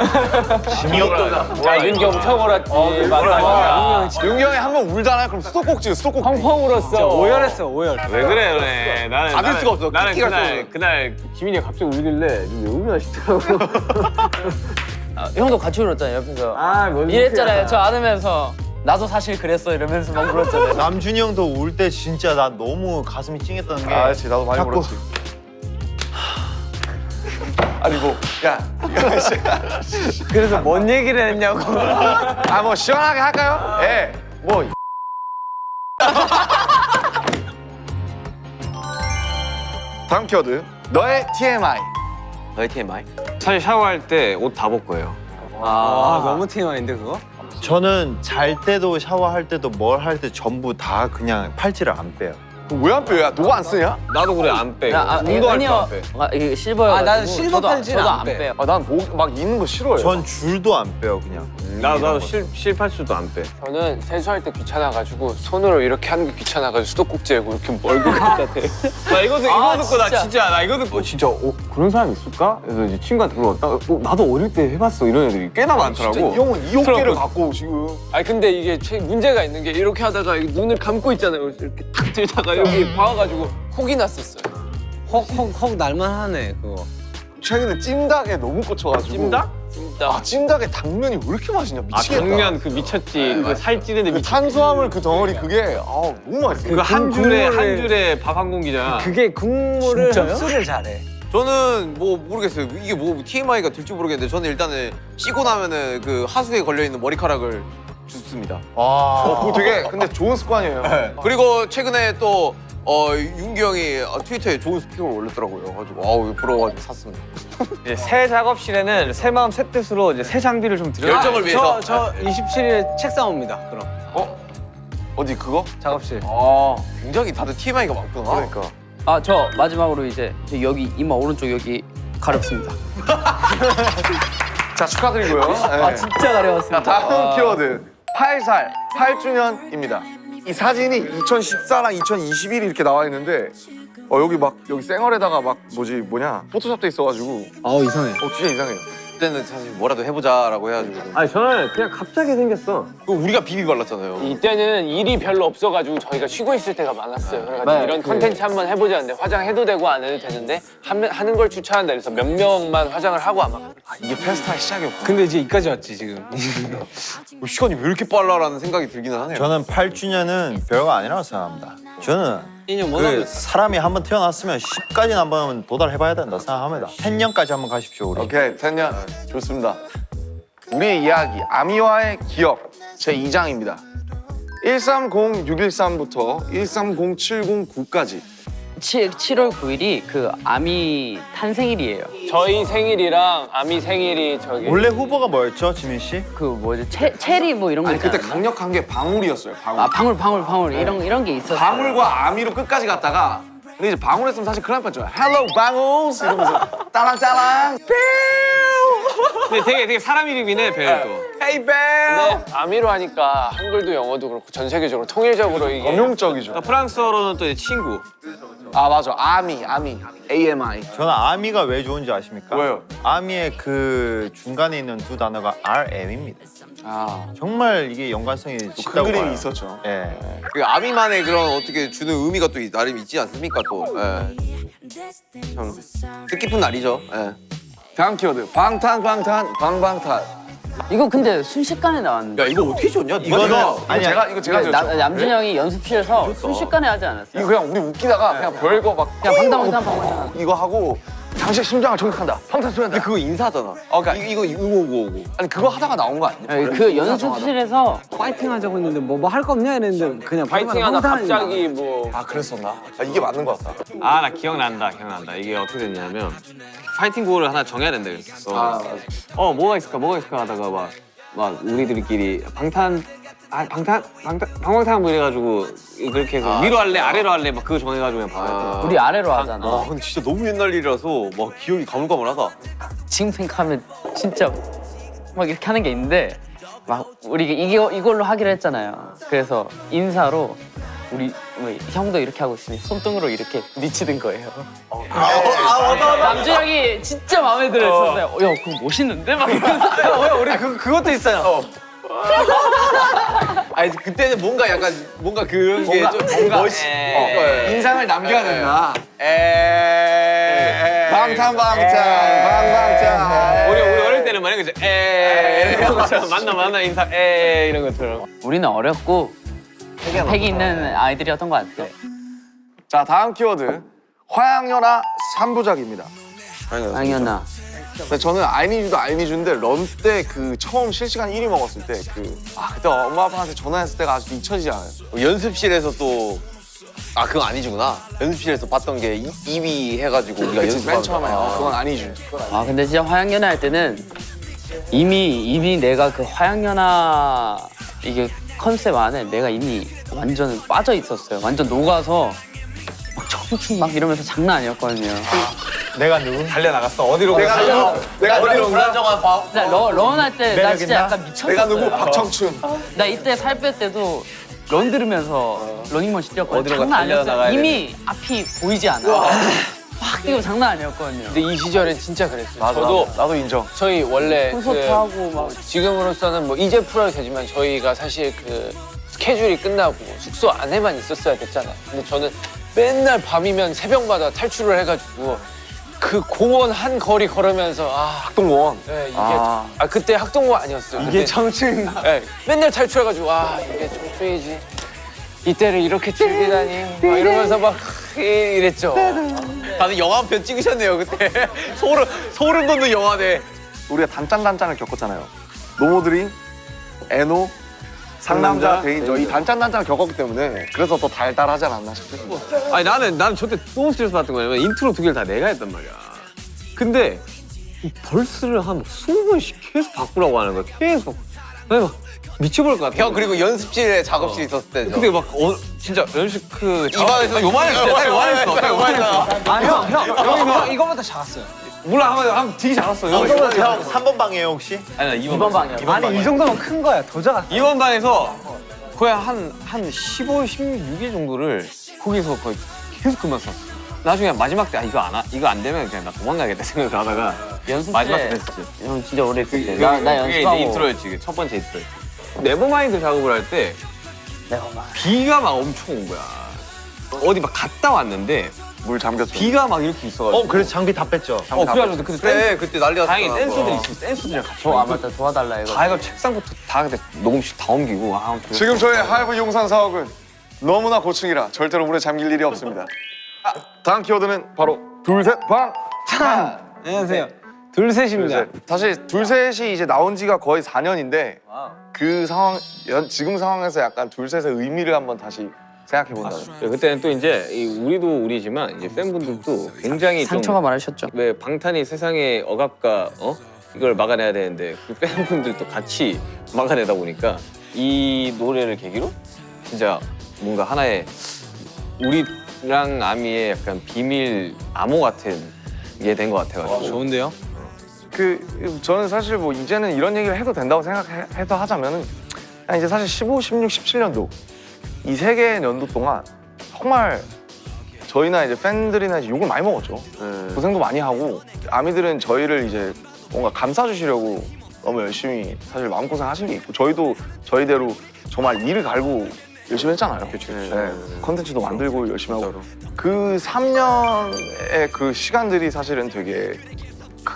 Speaker 3: 야 윤기 엄청 울었지. 맞아.
Speaker 1: 윤기 형이 한 번 울잖아요. 그럼 수도꼭지예요. 수도꼭지.
Speaker 3: 펑펑 울었어.
Speaker 7: 진짜 오열했어 오열.
Speaker 9: 왜 그래? 나는
Speaker 2: 잡을 수가 없어.
Speaker 9: 나는
Speaker 2: 끼끼가
Speaker 9: 그날 기민이 가 갑자기 울길래 왜 울나 싶더라고.
Speaker 5: 형도 같이 울었잖아요 옆에서.
Speaker 9: 뭔
Speaker 5: 이랬잖아요. 저 안으면서 나도 사실 그랬어 이러면서 막 울었잖아요.
Speaker 8: 남준이 형도 울 때 진짜 나 너무 가슴이 찡했던 게
Speaker 1: 그렇지 나도 많이
Speaker 8: 자꾸-
Speaker 1: 울었지. 아니 뭐 야.
Speaker 7: 그래서 뭔 얘기를 했냐고.
Speaker 1: 뭐 시원하게 할까요? 예. 뭐. 다음 키워드. 너의 TMI.
Speaker 2: 너의 TMI.
Speaker 9: 사실 샤워할 때 옷 다 벗고 해요.
Speaker 7: 너무 TMI인데 그거?
Speaker 8: 저는 잘 때도 샤워할 때도 뭘 할 때 전부 다 그냥 팔찌를 안 빼요.
Speaker 1: 왜 안 빼요? 야, 너가 안 쓰냐?
Speaker 9: 나도 그래 안 빼. 운동할 때
Speaker 5: 아니요.
Speaker 9: 안 빼.
Speaker 5: 이게 실버여가지고.
Speaker 7: 나는 실버 팔찌는
Speaker 5: 저도
Speaker 7: 안
Speaker 5: 안
Speaker 7: 빼.
Speaker 5: 빼요.
Speaker 1: 난 막 있는 거 싫어요.
Speaker 8: 전 줄도 안 빼요, 그냥.
Speaker 9: 나도 실팔수도 안 빼.
Speaker 3: 저는 세수할 때 귀찮아가지고 손으로 이렇게 하는 게 귀찮아가지고 수도꼭지 하고 이렇게 멀고 같아.
Speaker 9: 나 이거 듣고 나
Speaker 5: 진짜.
Speaker 9: 진짜 나 이거 듣고 진짜 그런 사람이 있을까? 그래서 이제 친구한테 물어봤다. 나도 어릴 때 해봤어 이런 애들이 꽤나 많더라고.
Speaker 1: 진짜 이 형은 이 어깨를 갖고 지금.
Speaker 3: 아니 근데 이게 문제가 있는 게 이렇게 하다가 눈을 감고 있잖아요. 이렇게 탁 들다가 여기 박아가지고 혹이 났었어요.
Speaker 7: 헉 날만하네 그거.
Speaker 1: 최근에 찜닭에 너무 꽂혀가지고.
Speaker 9: 찜닭?
Speaker 1: 아 찜닭에 당면이 왜 이렇게 맛있냐 미치겠다.
Speaker 9: 당면 그 미쳤지. 그 살찌는데
Speaker 1: 그
Speaker 9: 미쳤지.
Speaker 1: 탄수화물 그 덩어리 그게 너무 맛있어.
Speaker 9: 그거 한 줄에 밥 한 공기잖아.
Speaker 7: 그게 국물을 흡수를 잘해.
Speaker 2: 저는 뭐 모르겠어요. 이게 뭐 TMI가 될지 모르겠는데 저는 일단은 씻고 나면은 그 하수구에 걸려 있는 머리카락을 줍습니다.
Speaker 1: 그거 되게 근데 좋은 습관이에요.
Speaker 2: 그리고 최근에 또 윤기 형이 트위터에 좋은 스피커를 올렸더라고요. 가지고 이거 부러워가지고 샀습니다.
Speaker 9: 이제 새 작업실에는 새 마음 새 뜻으로 이제 새 장비를 좀 들여.
Speaker 2: 열정을 위해서.
Speaker 7: 저 27일에 책상 옵니다. 그럼
Speaker 1: 어디 그거?
Speaker 7: 작업실.
Speaker 2: 굉장히 다들 TMI가 많구나.
Speaker 1: 그러니까.
Speaker 5: 저 마지막으로 이제 저 여기 이마 오른쪽 여기 가렵습니다.
Speaker 1: 자 축하드리고요. 네.
Speaker 5: 진짜 가려웠습니다.
Speaker 1: 다음 키워드 8살 8주년입니다. 이 사진이 2014랑 2021이 이렇게 나와 있는데 여기 쌩얼에다가 뭐냐 포토샵돼 있어가지고
Speaker 7: 이상해.
Speaker 1: 진짜 이상해요.
Speaker 2: 그때는 사실 뭐라도 해보자라고 해가지고.
Speaker 9: 아니 저는 그냥 갑자기 생겼어.
Speaker 2: 그거 우리가 비비 발랐잖아요.
Speaker 3: 이때는 일이 별로 없어가지고 저희가 쉬고 있을 때가 많았어요. 그래가지고
Speaker 5: 네,
Speaker 3: 이런 컨텐츠 한번 해보자는데 화장해도 되고 안 해도 되는데 하는 걸 추천한다 그래서 몇 명만 화장을 하고 아마
Speaker 1: 이게 페스타의 시작이었고.
Speaker 7: 근데 이제 여기까지 왔지 지금.
Speaker 2: 시간이 왜 이렇게 빨라라는 생각이 들기는 하네요.
Speaker 8: 저는 8주년은 별거 아니라고 생각합니다. 저는
Speaker 7: 2년 못
Speaker 8: 그
Speaker 7: 하면
Speaker 8: 사람이 한번 태어났으면 10까지는 한번 도달해봐야 된다 생각합니다. 10년까지 한번 가십시오, 우리.
Speaker 1: 오케이 10년 좋습니다. 우리의 이야기 아미와의 기억 제 2장입니다. 130613부터 130709까지
Speaker 5: 7월 9일이 그 아미 탄생일이에요.
Speaker 3: 저희 생일이랑 아미 생일이 저기
Speaker 8: 원래 후보가 뭐였죠, 지민 씨?
Speaker 5: 그 뭐지 체리 뭐 이런 거
Speaker 1: 아니 그때
Speaker 5: 있잖아요.
Speaker 1: 강력한 게 방울이었어요. 방울.
Speaker 5: 방울 이런 게 있었어요.
Speaker 1: 방울과 아미로 끝까지 갔다가 근데 이제 방울 했으면 사실 큰일 날 뻔했죠. Hello 방울스 이러면서 딸랑딸랑
Speaker 9: 근데 되게 사람 이름이네 벨 또.
Speaker 1: Hey
Speaker 3: 근데
Speaker 1: Bell.
Speaker 3: 아미로 하니까 한글도 영어도 그렇고 전 세계적으로 통일적으로 이게
Speaker 1: 범용적이죠.
Speaker 9: 프랑스어로는 또 이제 친구.
Speaker 1: 아 맞아. 아미. AMI.
Speaker 8: 저는 아미가 왜 좋은지 아십니까?
Speaker 1: 왜요?
Speaker 8: 아미의 그 중간에 있는 두 단어가 RM입니다.
Speaker 1: 아.
Speaker 8: 정말 이게 연관성이
Speaker 1: 큰
Speaker 8: 짙다고
Speaker 1: 그림이
Speaker 8: 봐요.
Speaker 1: 있었죠.
Speaker 8: 예.
Speaker 2: 그 아미만의 그런 어떻게 주는 의미가 또 나름 있지 않습니까 또. 예. 참 뜻깊은 날이죠. 예.
Speaker 1: 다음 키워드. 방탄.
Speaker 5: 이거 근데 순식간에 나왔는데.
Speaker 2: 야 이거 어떻게 줬냐?
Speaker 1: 이거
Speaker 8: 아니야.
Speaker 1: 제가 줬죠.
Speaker 5: 남준이 형이 연습실에서 순식간에 하지 않았어요?
Speaker 1: 이거 그냥 우리 웃기다가 그냥 별거 막
Speaker 5: 그냥 방탄.
Speaker 1: 이거 하고 당신 심장을 저격한다. 방탄소년단.
Speaker 2: 근데 그거 인사잖아.
Speaker 1: 그러니까
Speaker 2: 이거 오고.
Speaker 1: 아니 그거 하다가 나온 거 아니야?
Speaker 5: 네, 그 연습실에서
Speaker 7: 파이팅 하자고 했는데 뭐 할 거 없냐 이랬는데 그냥
Speaker 3: 파이팅하다
Speaker 7: 방탄이니까.
Speaker 3: 갑자기 뭐
Speaker 1: 아 그랬었나? 아, 이게 맞는 거 같다.
Speaker 9: 아 나 기억난다. 이게 어떻게 됐냐면 파이팅 곡을 하나 정해야 된다 그랬어. 뭐가 있을까 하다가 막 우리들끼리 방탄 뭐 이래가지고 그렇게 해서 위로 할래 아래로 할래 막 그거 정해가지고 그냥 바로
Speaker 5: 우리 아래로 하잖아.
Speaker 2: 근데 진짜 너무 옛날 일이라서 막 기억이 가물가물하다.
Speaker 5: 지금 생각하면 진짜 막 이렇게 하는 게 있는데 막 우리 이걸로 하기로 했잖아요. 그래서 인사로 우리 뭐 형도 이렇게 하고 있으니 손등으로 이렇게 미치는 거예요. 남준 형이 진짜 마음에 들었었어요. 야 그거 멋있는데? 막 이러면서
Speaker 2: 우리 그것도 있어요. 아니 그때는 뭔가 그런 게 좀 멋있.
Speaker 1: 인상을 남겨야 된다.
Speaker 2: 에.
Speaker 1: 방탄.
Speaker 9: 우리 어릴 때는 만약에 그죠 이런 것처럼 만나 인사 이런 것처럼.
Speaker 5: 우리는 어렸고 패기 있는 아이들이었던 것 같아.
Speaker 1: 자 다음 키워드. 화양연화 3부작입니다.
Speaker 5: 당연아.
Speaker 1: 근데 저는 알미주도 알미주인데 런 때 그 처음 실시간 1위 먹었을 때 그때 엄마 아빠한테 전화했을 때가 아직도 잊혀지지 않아요.
Speaker 2: 연습실에서 또 그건 아니지구나. 연습실에서 봤던 게 2위 해가지고 우리가
Speaker 1: 맨
Speaker 2: 연습하는
Speaker 1: 처음에 그건 아니죠.
Speaker 5: 근데 진짜 화양연화 할 때는 이미 내가 그 화양연화 이게 컨셉 안에 내가 이미 완전 빠져 있었어요. 완전 녹아서 막 청춘 막 이러면서 장난 아니었거든요.
Speaker 8: 내가 누구?
Speaker 9: 달려나갔어. 어디로
Speaker 1: 내가 어디로
Speaker 2: 불안정한 밥.
Speaker 5: 진짜 런 할 때 나 진짜 약간 미쳤었어요.
Speaker 1: 내가 누구 박청춘.
Speaker 5: 나 이때 살 뺄 때도 런 들으면서 러닝머신 뛰었거든요.
Speaker 9: 어디로
Speaker 5: 장난 아니었어요.
Speaker 9: 달려나가야
Speaker 5: 이미 앞이 보이지 않아. 막 뛰고 장난 아니었거든요.
Speaker 3: 근데 이 시절엔 진짜 그랬어요.
Speaker 1: 맞아. 나도 인정.
Speaker 3: 저희 원래
Speaker 5: 콘서트 하고 막
Speaker 3: 지금으로서는 뭐 이제 풀어도 되지만 저희가 사실 그 스케줄이 끝나고 숙소 안에만 있었어야 됐잖아요. 근데 저는 맨날 밤이면 새벽마다 탈출을 해가지고 그 공원 한 거리 걸으면서
Speaker 1: 학동공원.
Speaker 3: 네, 이게 그때 학동공원 아니었어요.
Speaker 1: 이게
Speaker 3: 그때,
Speaker 1: 청춘.
Speaker 3: 네, 맨날 탈출해가지고 이게 청춘이지. 이때를 이렇게 즐기다니 막 이러면서 막 이랬죠.
Speaker 2: 다들 영화 한 편 찍으셨네요 그때. 소름 돋는 영화네.
Speaker 1: 우리가 단짠단짠을 겪었잖아요. 노모드림, 에노, 상남자, 대인저 이 단짠단짠을 겪었기 때문에 그래서 더 달달하지 않았나 싶어요.
Speaker 9: 아니 나는 저때 너무 스트레스 받던 거냐면 인트로 2개를 다 내가 했단 말이야. 근데 이 벌스를 한 20번씩 계속 바꾸라고 하는 거야. 계속. 내가 막 미쳐버릴 것 같아.
Speaker 2: 형 그리고 연습실에 작업실 있었을 때죠.
Speaker 9: 근데 막 진짜 연습
Speaker 2: 이방에서 요만했어. 딱 요만했어.
Speaker 7: 형 이거보다 작았어요.
Speaker 9: 몰라 한번 되게 작았어. 요
Speaker 8: 형 3번 방이에요 혹시?
Speaker 9: 아니 나 2번
Speaker 5: 방이야.
Speaker 7: 아니 이 정도면 큰 거야. 더 작았어.
Speaker 9: 2번 방에서 거의 한 15, 16일 정도를 거기서 거의 계속 그만 썼어. 나중에 마지막 때 이거 안 되면 그냥 나 도망가겠다 생각을 하다가
Speaker 5: 연습
Speaker 9: 마지막
Speaker 5: 때
Speaker 9: 때 했었지.
Speaker 5: 형 진짜 오래 했을 때.
Speaker 9: 그게
Speaker 5: 나
Speaker 9: 이제
Speaker 5: 연습하고
Speaker 9: 인트로였지. 그게 첫 번째 인트로였지. 네버마인드 작업을 할 때
Speaker 5: 네버마인드.
Speaker 9: 비가 막 엄청 온 거야. 어디 막 갔다 왔는데
Speaker 1: 물 잠겼죠.
Speaker 9: 비가 막 이렇게 있어가지고.
Speaker 8: 그래서 장비 다 뺐죠.
Speaker 9: 그래가지고 그때
Speaker 2: 그래 그때 난리 났어.
Speaker 9: 다행히 댄서들이 있어. 댄서들이랑 같이.
Speaker 5: 맞다 도와달라 이거.
Speaker 9: 다 이거 책상부터 다 근데 녹음실 다 옮기고.
Speaker 1: 지금 저희 하이브 용산 사옥은 너무나 고층이라 절대로 물에 잠길 일이 없습니다. 다음 키워드는 바로 둘셋방.
Speaker 7: 안녕하세요. 둘셋입니다.
Speaker 1: 사실 둘셋이 이제 나온 지가 거의 4년인데 그 상황 지금 상황에서 약간 둘셋의 의미를 한번 다시 생각해 본다면.
Speaker 9: 그때는 또 이제 우리도 우리지만 이제 팬분들도 굉장히
Speaker 5: 상처가 많으셨죠.
Speaker 9: 왜 방탄이 세상의 억압과 이걸 막아내야 되는데 그 팬분들도 같이 막아내다 보니까 이 노래를 계기로 진짜 뭔가 하나의 우리랑 아미의 약간 비밀 암호 같은 게 된 것 같아가지고.
Speaker 7: 좋은데요?
Speaker 1: 저는 사실 뭐 이제는 이런 얘기를 해도 된다고 생각해서 하자면은 그냥 이제 사실 15, 16, 17년도 이 세 개의 연도 동안 정말 저희나 이제 팬들이나 이제 욕을 많이 먹었죠. 고생도 많이 하고 아미들은 저희를 이제 뭔가 감싸주시려고 너무 열심히 사실 마음고생 하신 게 있고 저희도 저희대로 정말 이를 갈고 열심히 했잖아요. 네. 컨텐츠도 만들고 열심히 하고 그 3년의 그 시간들이 사실은 되게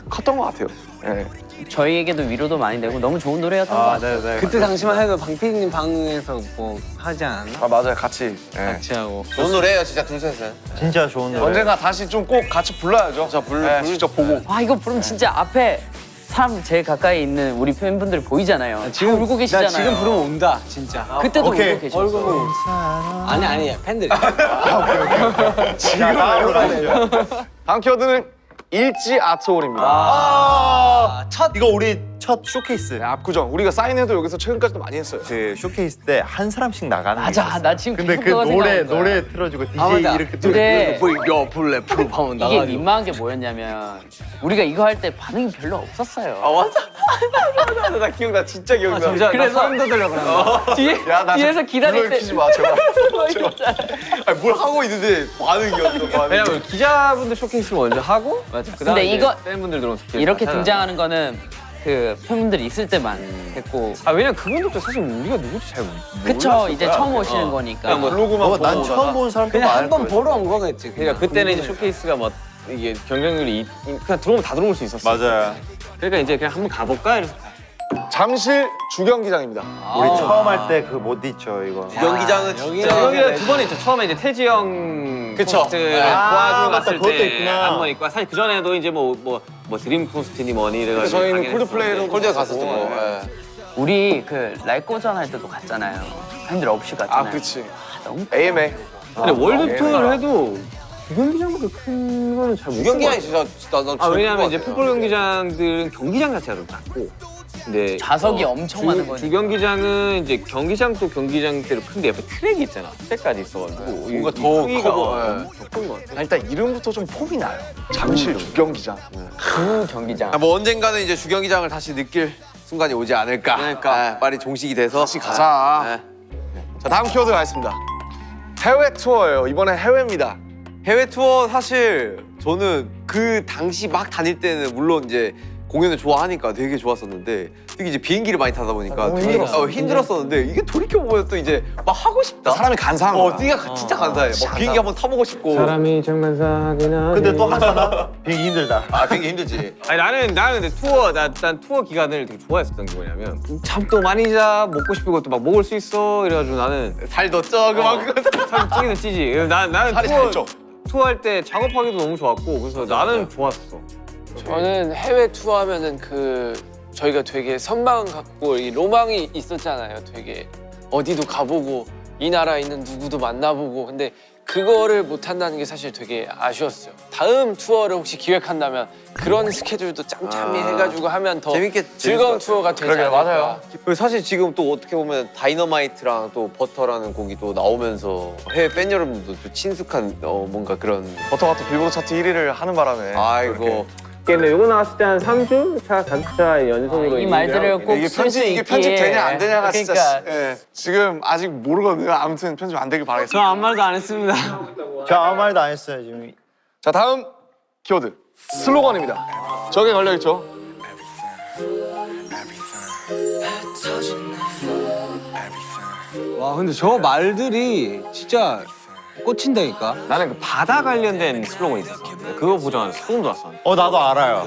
Speaker 1: 컸던 것 같아요. 네.
Speaker 5: 저희에게도 위로도 많이 되고 너무 좋은 노래였던 것 같아요.
Speaker 1: 네네.
Speaker 7: 그때 당시만 해도 방피디님 방에서 뭐 하지 않았나?
Speaker 1: 아 맞아요. 같이. 네.
Speaker 7: 같이 하고.
Speaker 2: 좋은 노래예요 진짜 둘셋은.
Speaker 8: 진짜 좋은 노래.
Speaker 1: 언젠가 다시 좀 꼭 같이 불러야죠. 직접 보고.
Speaker 5: 아 이거 부르면 진짜 앞에 사람 제일 가까이 있는 우리 팬분들 보이잖아요. 지금 울고 계시잖아요.
Speaker 7: 나 지금 부르면 온다 진짜.
Speaker 5: 그때도
Speaker 8: 오케이.
Speaker 5: 울고 계셨어.
Speaker 7: 아니 팬들이.
Speaker 1: 다음 키워드는 일지 아트홀입니다.
Speaker 8: 이거 우리 첫 쇼케이스.
Speaker 1: 네, 압구정. 우리가 사인회도 여기서 최근까지도 많이 했어요.
Speaker 8: 그 쇼케이스 때 한 사람씩 나가는 게
Speaker 5: 맞아,
Speaker 8: 있었어.
Speaker 5: 나 지금
Speaker 8: 근데
Speaker 5: 계속
Speaker 8: 그
Speaker 5: 그거
Speaker 8: 노래
Speaker 5: 생각하는 거야.
Speaker 8: 노래 틀어주고 DJ
Speaker 7: 맞아.
Speaker 8: 이렇게
Speaker 5: 근데
Speaker 2: 여 블랙 프로 하면
Speaker 5: 이게
Speaker 2: 나가지고.
Speaker 5: 민망한 게 뭐였냐면 우리가 이거 할 때 반응이 별로 없었어요.
Speaker 2: 맞아. 나 기억나 진짜 기억나.
Speaker 7: 진짜
Speaker 5: 그래서-
Speaker 7: 소름 돋으려 그런다.
Speaker 5: 뒤에, 뒤에서 기다릴 때
Speaker 1: 키지 마, 제발.
Speaker 2: 아니, 뭘 하고 있는데 반응이 없어. 반응이.
Speaker 9: 왜냐면 기자분들 쇼케이스를 먼저 하고 그다음에
Speaker 5: 근데 이거-
Speaker 9: 이제 팬분들 들어오면서
Speaker 5: 이렇게 등장하는 거는 그 팬분들이 있을 때만 했고
Speaker 9: 왜냐면 그분들도 사실 우리가 누구지 잘 몰랐을
Speaker 5: 그쵸 이제
Speaker 9: 거야.
Speaker 5: 처음 오시는
Speaker 9: 어.
Speaker 5: 거니까
Speaker 9: 그냥 뭐
Speaker 1: 블로그만
Speaker 8: 난
Speaker 1: 보고
Speaker 8: 처음 본 사람도
Speaker 7: 그냥
Speaker 8: 많을
Speaker 7: 한 번
Speaker 8: 거야.
Speaker 7: 보러 온 거겠지.
Speaker 9: 그러니까 그때는 이제 쇼케이스가 뭐 이게 경쟁률이 그냥 들어오면 다 들어올 수 있었어.
Speaker 8: 맞아요.
Speaker 9: 그러니까 이제 그냥 한번 가볼까 이래서
Speaker 1: 잠실 주경기장입니다.
Speaker 8: 우리 처음 할 때 그 못 잊죠 이거.
Speaker 2: 주경기장은 진짜.
Speaker 9: 여기가 두 번 있죠. 처음에 이제 태지 형
Speaker 2: 그쵸.
Speaker 9: 콘서트를
Speaker 2: 아,
Speaker 9: 도와주러
Speaker 8: 맞다.
Speaker 9: 갔을
Speaker 8: 그것도
Speaker 9: 때
Speaker 8: 있구나.
Speaker 9: 한 번 있고 사실 그 전에도 이제 뭐 드림 콘서트니 뭐니 이래가지고
Speaker 1: 저희는
Speaker 9: 가긴
Speaker 1: 콜드플레이로
Speaker 9: 했었는데.
Speaker 2: 콜드에 갔었던 거.
Speaker 1: 네.
Speaker 5: 우리 그 라이코전 할 때도 갔잖아요. 팬들 없이 갔잖아요.
Speaker 1: 아, 그렇지.
Speaker 5: 너무
Speaker 1: AMA.
Speaker 9: 근데 월드 투어를 해도 주경기장보다 큰 거는 잘 못.
Speaker 2: 주경기장이 진짜 난
Speaker 9: 왜냐면 이제 풋볼 경기장들은 경기장 자체가 좀 작고. 근데
Speaker 5: 좌석이 엄청 많은 거니까.
Speaker 9: 주경기장은 이제 경기장도 경기장대로 큰데 옆에 트랙이 있잖아. 트랙까지 있어가지고
Speaker 2: 뭔가 더
Speaker 9: 크기가
Speaker 2: 커.
Speaker 9: 더큰것 같아.
Speaker 1: 아, 일단 이름부터 좀 폼이 나요. 잠실 주경기장.
Speaker 5: 그 경기장.
Speaker 2: 뭐 언젠가는 이제 주경기장을 다시 느낄 순간이 오지 않을까.
Speaker 1: 그러니까.
Speaker 2: 빨리 종식이 돼서
Speaker 1: 다시 가자. 자, 다음 키워드 가겠습니다. 해외 투어예요. 이번엔 해외입니다.
Speaker 2: 해외 투어 사실 저는 그 당시 막 다닐 때는 물론 이제 공연을 좋아하니까 되게 좋았었는데 특히 이제 비행기를 많이 타다 보니까
Speaker 1: 너무
Speaker 2: 되게
Speaker 1: 힘들었어.
Speaker 2: 힘들었었는데 이게 돌이켜 보면 또 이제 막 하고 싶다.
Speaker 1: 사람이 간사한 거야.
Speaker 2: 네가 진짜 간사해. 막 비행기 한번 타보고 싶고.
Speaker 9: 사람이 장만사하긴 하네.
Speaker 8: 근데 또 하잖아. 비행기 힘들다.
Speaker 2: 아 비행기 힘들지.
Speaker 9: 아니 나는 근데 난 투어 기간을 되게 좋아했었던 게 뭐냐면 잠도 많이 자 먹고 싶은 것도 막 먹을 수 있어 이래가지고 나는
Speaker 2: 살도 쪄 그만큼.
Speaker 9: 살 찌기는 찌지. 그래서 나는
Speaker 1: 살이 잘 쪄.
Speaker 9: 투어할 때 작업하기도 너무 좋았고 그래서 나는 좋았어.
Speaker 3: 저는 해외 투어하면은 저희가 되게 선망 갖고 이 로망이 있었잖아요. 되게 어디도 가보고 이 나라에 있는 누구도 만나보고 근데 그거를 못 한다는 게 사실 되게 아쉬웠어요. 다음 투어를 혹시 기획한다면 그런 스케줄도 짬짬이 해가지고 하면 더 즐거운 투어가 되지 않을까.
Speaker 1: 맞아요.
Speaker 2: 그리고 사실 지금 또 어떻게 보면 다이너마이트랑 또 버터라는 곡이 또 나오면서 해외 팬 여러분들도 또 친숙한 뭔가 그런.
Speaker 1: 버터가 또 빌보드 차트 1위를 하는 바람에.
Speaker 2: 아이고.
Speaker 9: 근데 이거 나왔을 때 한 3주 차 4주차 연속으로
Speaker 5: 이 말들을 꼭
Speaker 1: 이게
Speaker 5: 쓸 수 있기에.
Speaker 1: 편집 되냐 안 되냐가 진짜
Speaker 5: 그러니까.
Speaker 1: 예. 지금 아직 모르거든요. 아무튼 편집 안 되길 바라겠습니다.
Speaker 7: 저 아무 말도 안 했습니다.
Speaker 8: 저 아무 말도 안 했어요 지금.
Speaker 1: 자, 다음 키워드 슬로건입니다. 저게 걸려 있죠.
Speaker 7: 와 근데 저 말들이 진짜 꽂힌다니까.
Speaker 9: 나는 그 바다 관련된 슬로건이 있었었는데 그거 보자마자 소름 돋았어.
Speaker 8: 나도 알아요.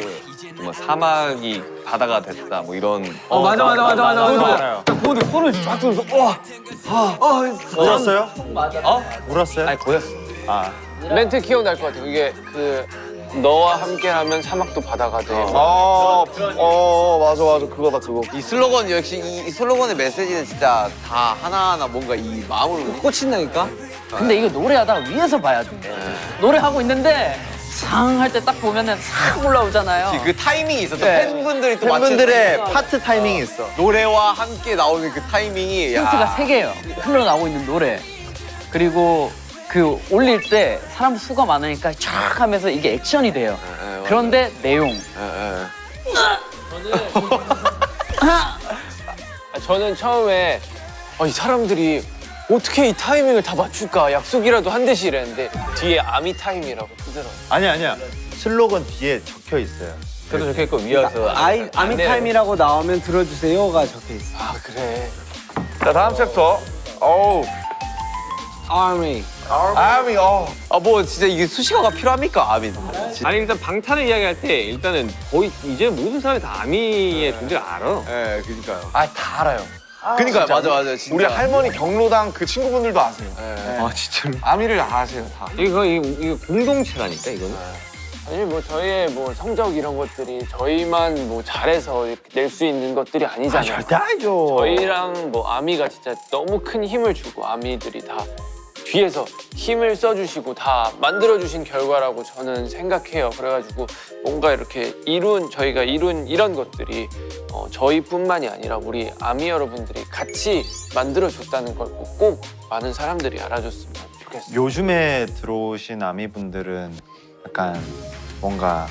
Speaker 9: 뭐 사막이 바다가 됐다 뭐 이런.
Speaker 7: 맞아.
Speaker 8: 알아요.
Speaker 7: 그거를 소를 쫙 들어서
Speaker 8: 울었어요?
Speaker 5: 맞아.
Speaker 8: 울었어요?
Speaker 9: 아니 보였어.
Speaker 8: 아.
Speaker 3: 멘트 기억날 것 같아요. 이게 너와 함께하면 사막도 바다가 돼.
Speaker 1: 맞아. 그거다, 그거.
Speaker 2: 이 슬로건 역시 이 슬로건의 메시지는 진짜 다 하나하나 뭔가 이 마음을
Speaker 7: 꽂힌다니까.
Speaker 5: 근데 이거 노래하다가 위에서 봐야 돼. 노래하고 있는데 상 할 때 딱 보면은 싹 올라오잖아요.
Speaker 2: 그 타이밍이 있어. 또
Speaker 5: 네.
Speaker 2: 팬분들이 또
Speaker 8: 팬분들의 파트 타이밍이 있어.
Speaker 2: 노래와 함께 나오는 그 타이밍이
Speaker 5: 힌트가 3개예요. 흘러나오고 있는 노래. 그리고 그 올릴 때 사람 수가 많으니까 쫙 하면서 이게 액션이 돼요. 그런데 내용.
Speaker 3: 저는 처음에 이 사람들이 어떻게 이 타이밍을 다 맞출까? 약속이라도 한 듯이 이랬는데 뒤에 아미 타임이라고 뜨더라고요.
Speaker 8: 아니야. 슬로건 뒤에 적혀 있어요.
Speaker 9: 저도 적혀 있고 위에서
Speaker 7: 아미 타임이라고 나오면 들어주세요가 적혀 있어.
Speaker 3: 아 그래.
Speaker 1: 자 다음 챕터. 어우
Speaker 7: 아미.
Speaker 1: 아미
Speaker 2: 뭐 진짜 이게 수식어가 필요합니까 아민?
Speaker 9: 아니 일단 방탄을 이야기할 때 일단은 거의 이제 모든 사람이 다 아미의 존재를 알아.
Speaker 2: 네, 그러니까요.
Speaker 3: 아 다 알아요.
Speaker 2: 그러니까 맞아 진짜.
Speaker 1: 우리 할머니 경로당 그 친구분들도 아세요.
Speaker 2: 아 진짜로.
Speaker 1: 아미를 아세요 다.
Speaker 9: 이거 공동체라니까 이거는.
Speaker 3: 아니 뭐 저희의 뭐 성적 이런 것들이 저희만 뭐 잘해서 낼 수 있는 것들이 아니잖아요.
Speaker 8: 절대 아니죠.
Speaker 3: 저희랑 뭐 아미가 진짜 너무 큰 힘을 주고 아미들이 다 뒤에서 힘을 써주시고 다 만들어주신 결과라고 저는 생각해요. 그래가지고 뭔가 이렇게 저희가 이룬 이런 것들이 저희뿐만이 아니라 우리 아미 여러분들이 같이 만들어줬다는 걸 꼭 많은 사람들이 알아줬으면 좋겠어요.
Speaker 8: 요즘에 들어오신 아미분들은 약간 뭔가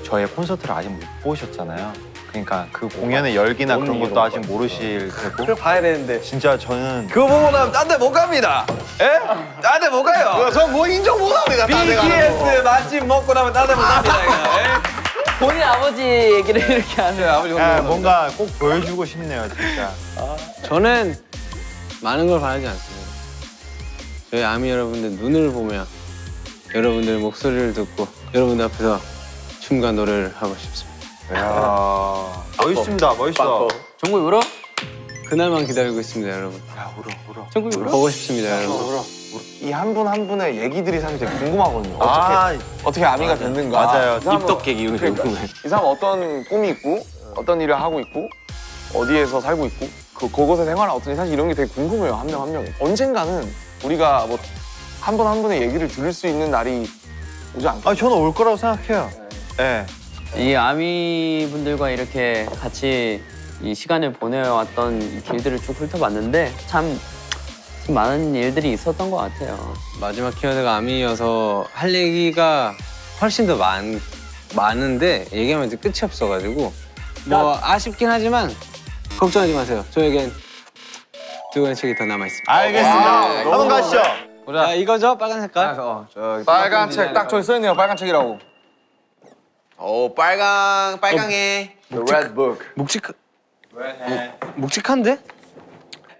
Speaker 8: 저의 콘서트를 아직 못 보셨잖아요. 그러니까 그 공연의 열기나 그런 것도 아직 모르실 테고.
Speaker 2: 봐야 되는데.
Speaker 8: 진짜 저는
Speaker 2: 그거 보고 나면 딴 데 못 갑니다. 예? 딴 데 못 가요.
Speaker 1: 저 뭐 인정 못합니다.
Speaker 2: BTS 맛집 먹고 나면 딴 데 못 갑니다. 이거.
Speaker 5: 본인 아버지 얘기를 이렇게 하는.
Speaker 2: 아버지
Speaker 8: 뭔가 꼭 보여주고 싶네요, 진짜.
Speaker 7: 저는 많은 걸 바라지 않습니다. 저희 아미 여러분들 눈을 보며 여러분들 목소리를 듣고 여러분들 앞에서 춤과 노래를 하고 싶습니다.
Speaker 8: 이야, 멋있습니다, 멋있어.
Speaker 5: 정국이 울어?
Speaker 7: 그날만 기다리고 있습니다, 여러분.
Speaker 8: 야, 울어.
Speaker 5: 정국이 울어?
Speaker 7: 보고 싶습니다, 여러분.
Speaker 1: 이 한 분 한 분의 얘기들이 사실 되게 궁금하거든요.
Speaker 8: 아,
Speaker 1: 어떻게 아미가 됐는가.
Speaker 8: 맞아요.
Speaker 9: 입덕 계기 이런 거 궁금해.
Speaker 1: 이 사람 어떤 꿈이 있고 어떤 일을 하고 있고 어디에서 살고 있고 그곳의 생활은 어떤지 사실 이런 게 되게 궁금해요. 한 명 한 명이. 언젠가는 우리가 뭐 한 분 한 분의 얘기를 들을 수 있는 날이 오지 않을까.
Speaker 8: 저는 올 거라고 생각해요. 네.
Speaker 5: 이 아미 분들과 이렇게 같이 이 시간을 보내왔던 이 길들을 쭉 훑어봤는데 참 많은 일들이 있었던 것 같아요.
Speaker 7: 마지막 키워드가 아미여서 할 얘기가 훨씬 더 많은데 얘기하면 끝이 없어가지고 뭐 아쉽긴 하지만 걱정하지 마세요. 저에겐 두 권의 책이 더 남아있습니다.
Speaker 8: 알겠습니다. 한번 가시죠.
Speaker 7: 자, 이거죠? 빨간 색깔?
Speaker 1: 빨간 책 딱 저기 써있네요. 빨간 책이라고.
Speaker 2: 빨강해.
Speaker 1: The Red Book.
Speaker 7: 묵직한데?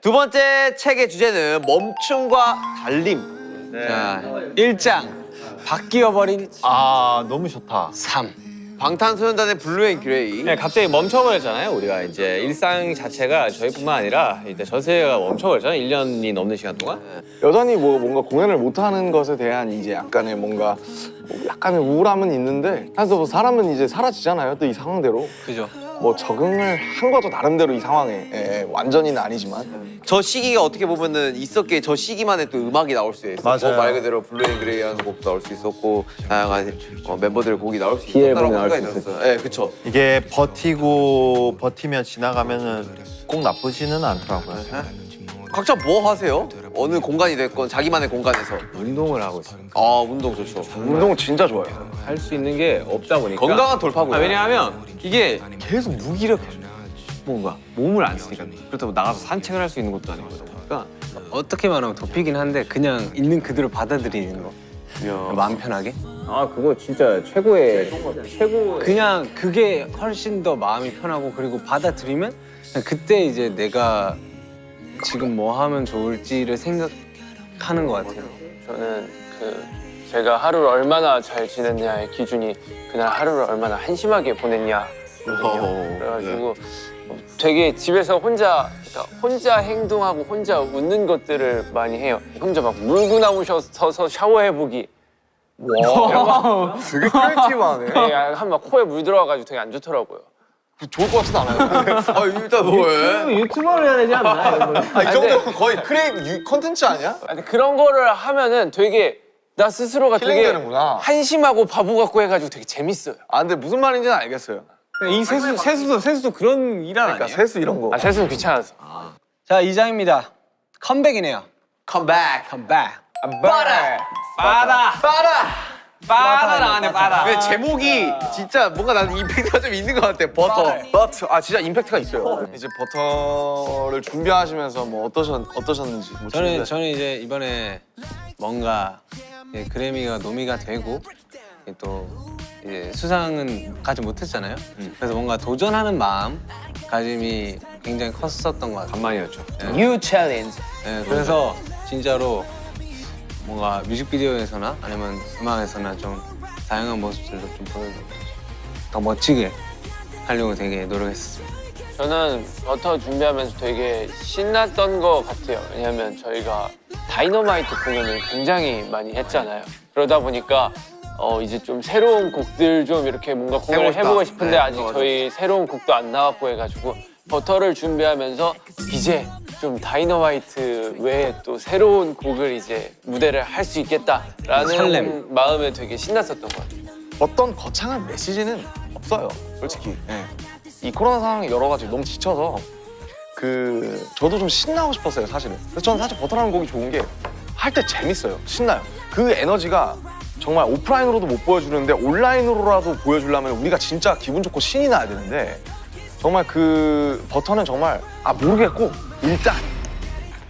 Speaker 2: 두 번째 책의 주제는 멈춤과 달림.
Speaker 7: 자, 1장 바뀌어버린
Speaker 8: 너무 좋다.
Speaker 7: 삶.
Speaker 2: 방탄소년단의 블루 앤 그레이.
Speaker 9: 네, 갑자기 멈춰버렸잖아요. 우리가 이제 일상 자체가 저희뿐만 아니라 이제 전 세계가 멈춰버렸잖아요. 1년이 넘는 시간 동안.
Speaker 1: 여전히 뭐 뭔가 공연을 못하는 것에 대한 이제 약간의 뭔가 약간의 우울함은 있는데 사실 뭐 사람은 이제 사라지잖아요. 또 이 상황대로.
Speaker 7: 그죠?
Speaker 1: 뭐 적응을 한 거죠. 나름대로 이 상황에. 완전히는 아니지만.
Speaker 2: 저 시기가 어떻게 보면은 있었기에 저 시기만에 또 음악이 나올 수 있었고
Speaker 8: 맞아요.
Speaker 2: 말 그대로 블루 앤 그레이라는 곡도 나올 수 있었고 다양한 멤버들의 곡이 나올 수 있었다라고 생각이 들었어요. 네, 그쵸.
Speaker 8: 이게 버티며 지나가면은 꼭 나쁘지는 않더라고요.
Speaker 2: 각자 뭐 하세요? 어느 공간이 됐건 자기만의 공간에서.
Speaker 9: 운동을 하고 있어요.
Speaker 2: 아, 운동 좋죠.
Speaker 1: 운동은 진짜 좋아요.
Speaker 9: 할 수 있는 게 없다 보니까.
Speaker 2: 건강한 돌파구예요.
Speaker 9: 왜냐하면 이게 계속 무기력해져. 뭔가 몸을 안 쓰니까. 그렇다고 나가서 산책을 할 수 있는 것도 아니고 그러니까
Speaker 7: 어떻게 말하면 도피긴 한데 그냥 있는 그대로 받아들이는 거. 마음 편하게.
Speaker 9: 아 그거 진짜 최고의
Speaker 7: 그냥 그게 훨씬 더 마음이 편하고 그리고 받아들이면 그냥 그때 이제 내가 지금 뭐 하면 좋을지를 생각하는 것 같아요.
Speaker 3: 저는 제가 하루를 얼마나 잘 지냈냐의 기준이 그날 하루를 얼마나 한심하게 보냈냐. 그래가지고 되게 집에서 혼자 행동하고 혼자 웃는 것들을 많이 해요. 혼자 막 물고 나오셔서 샤워해보기.
Speaker 1: 와, 되게 크리에이티브하네.
Speaker 3: 한막 코에 물 들어와가지고 되게 안 좋더라고요.
Speaker 1: 좋을 것 같지도 않아요.
Speaker 2: 아, 일단 뭐해?
Speaker 7: 유튜버를 해야 되지 않나?
Speaker 1: 이 정도면 거의 컨텐츠 아니야?
Speaker 3: 근데 그런 거를 하면은 되게 나 스스로가 되게
Speaker 1: 힐링되는구나.
Speaker 3: 한심하고 바보 같고 해가지고 되게 재밌어요.
Speaker 1: 아, 근데 무슨 말인지는 알겠어요.
Speaker 9: 이 세수도 그런 일환
Speaker 1: 그러니까
Speaker 9: 아니에요?
Speaker 1: 세수 이런 거.
Speaker 3: 세수는 귀찮아서.
Speaker 7: 자, 2장입니다. 컴백이네요.
Speaker 2: 컴백.
Speaker 7: 컴백.
Speaker 2: 빠라.
Speaker 7: 빠다 나왔네 빠다.
Speaker 2: 근데 제목이 진짜 뭔가 나는 임팩트가 좀 있는 것 같아. 버터.
Speaker 1: 아 진짜 임팩트가 있어요. 이제 버터를 준비하시면서 뭐 어떠셨는지. 뭐
Speaker 7: 저는 이제 이번에 뭔가 이제 그래미가 노미가 되고 또 이제 수상은 가지 못했잖아요. 그래서 뭔가 도전하는 마음가짐이 굉장히 컸었던 것 같아요.
Speaker 9: 간만이었죠.
Speaker 3: New challenge.
Speaker 7: 네, 그래서 진짜로 뭔가 뮤직비디오에서나 아니면 음악에서나 좀 다양한 모습들도 좀 보여주고 더 멋지게 하려고 되게 노력했어요.
Speaker 3: 저는 버터 준비하면서 되게 신났던 것 같아요. 왜냐면 저희가 다이너마이트 공연을 굉장히 많이 했잖아요. 그러다 보니까 이제 좀 새로운 곡들 좀 이렇게 뭔가 공연을 해보고 싶은데 아직 저희 새로운 곡도 안 나왔고 해가지고 버터를 준비하면서 이제 좀 다이너마이트 외에 또 새로운 곡을 이제 무대를 할 수 있겠다라는
Speaker 7: 설렘.
Speaker 3: 마음에 되게 신났었던 것 같아요.
Speaker 1: 어떤 거창한 메시지는 없어요, 솔직히. 이 코로나 상황이 여러 가지 너무 지쳐서 저도 좀 신나고 싶었어요, 사실은. 그래서 저는 사실 버터라는 곡이 좋은 게 할 때 재밌어요, 신나요. 그 에너지가 정말 오프라인으로도 못 보여주는데 온라인으로라도 보여주려면 우리가 진짜 기분 좋고 신이 나야 되는데 정말 그 버터는 정말 모르겠고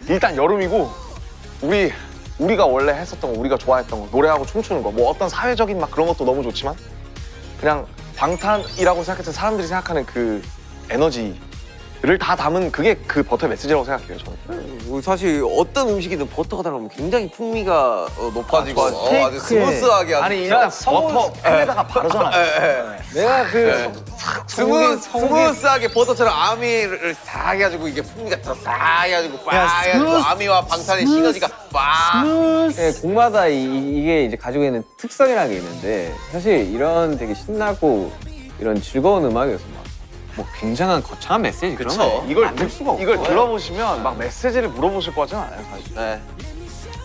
Speaker 1: 일단 여름이고 우리가 원래 했었던 거, 우리가 좋아했던 거, 노래하고 춤추는 거, 뭐 어떤 사회적인 막 그런 것도 너무 좋지만 그냥 방탄이라고 생각했던 사람들이 생각하는 그 에너지를 다 담은 그게 그 버터의 메시지라고 생각해요, 저는.
Speaker 2: 사실 어떤 음식이든 버터가 들어가면 굉장히 풍미가 높아지고 아주 스무스하게 아주
Speaker 1: 아니 일단 버터 팬에다가 바르잖아요.
Speaker 7: 내가 그
Speaker 2: 스무스하게 버터처럼 아미를 싹 해가지고 이게 풍미가 더 싹 해가지고 빡 해가지고 아미와 방탄의 시너지가 빡.
Speaker 9: 네, 곡마다 이게 이제 가지고 있는 특성이라는 게 있는데 사실 이런 되게 신나고 이런 즐거운 음악이어서 뭐 굉장한 거창한 메시지 그런 거
Speaker 1: 이걸 들어보시면 막 메시지를 물어보실 것 같지는 않아요, 사실.
Speaker 2: 네.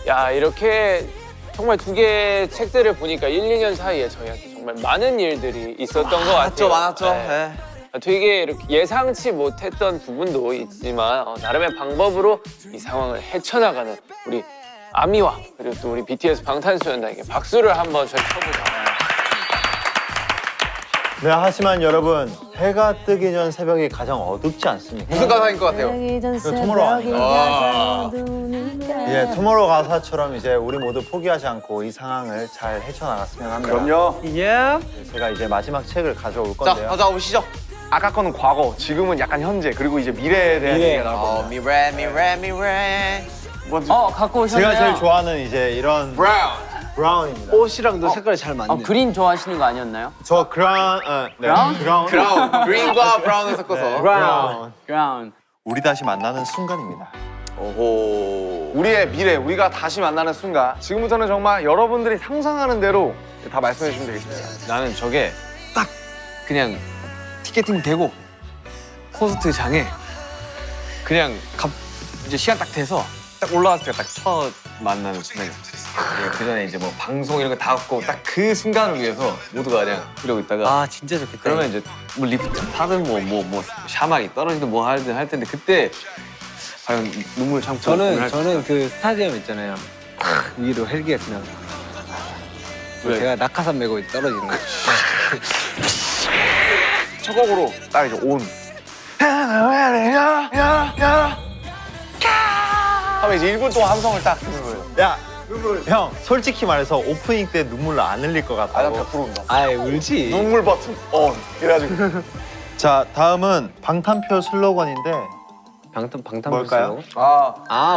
Speaker 3: 야, 이렇게 정말 두 개의 책들을 보니까 1, 2년 사이에 저희한테 정말 많은 일들이 있었던 것 같아요.
Speaker 2: 많았죠.
Speaker 3: 네. 되게 이렇게 예상치 못했던 부분도 있지만 나름의 방법으로 이 상황을 헤쳐나가는 우리 아미와 그리고 또 우리 BTS 방탄소년단에게 박수를 한번 저희 쳐보자.
Speaker 8: 네, 하지만 여러분, 해가 뜨기 전 새벽이 가장 어둡지 않습니까?
Speaker 2: 무슨 가사인 것 같아요?
Speaker 8: 투모로우 아니에요? 예, 투모로우 가사처럼 이제 우리 모두 포기하지 않고 이 상황을 잘 헤쳐나갔으면 합니다.
Speaker 1: 그럼요.
Speaker 8: 제가 이제 마지막 책을 가져올
Speaker 2: 자,
Speaker 8: 건데요.
Speaker 2: 가져오시죠.
Speaker 1: 아까 거는 과거, 지금은 약간 현재, 그리고 이제 미래에 대한 얘기가 나올 겁니다.
Speaker 2: 미래.
Speaker 5: 갖고 오셨네요.
Speaker 8: 제가 제일 좋아하는 이제 이런 브라운입니다.
Speaker 7: 옷이랑도 색깔이 잘 맞네.
Speaker 5: 그린 좋아하시는 거 아니었나요?
Speaker 8: 저 그라운,
Speaker 5: 브라운?
Speaker 8: 그라운.
Speaker 2: 그린과 브라운을 섞어서.
Speaker 5: 브라운.
Speaker 8: 우리 다시 만나는 순간입니다.
Speaker 2: 오호.
Speaker 1: 우리의 미래, 우리가 다시 만나는 순간, 지금부터는 정말 여러분들이 상상하는 대로 다 말씀해 주시면 되겠습니다.
Speaker 7: 나는 저게 딱 그냥 티켓팅 되고 콘서트 장에 그냥 이제 시간 딱 돼서 딱 올라왔을 때 딱 첫 만나는 순간이었어요. 그 전에 이제 뭐 방송 이런 거 다 없고 딱 그 순간을 위해서 모두가 그냥 그러고 있다가
Speaker 9: 진짜 좋겠다.
Speaker 7: 그러면 이제 뭐 리프트 타든 뭐 샤막이 떨어지든 뭐 하든 할 텐데 그때 과연 눈물 참고 저는 그 스타디움 있잖아요. 위로 헬기가 지나가. 제가 낙하산 메고 떨어지는 거.
Speaker 1: 첫 곡으로 딱 이제 온. 하면 이제 1분 동안 함성을 딱 듣는 거예요.
Speaker 8: 야, 형, 솔직히 말해서 오프닝 때 눈물로 안 흘릴 것
Speaker 1: 나
Speaker 8: 같다고.
Speaker 1: 100% 운다.
Speaker 7: 아이 울지.
Speaker 1: 눈물 버튼 이래가지고.
Speaker 8: 자, 다음은 방탄표 슬로건인데
Speaker 7: 방탄
Speaker 8: 뭘까요?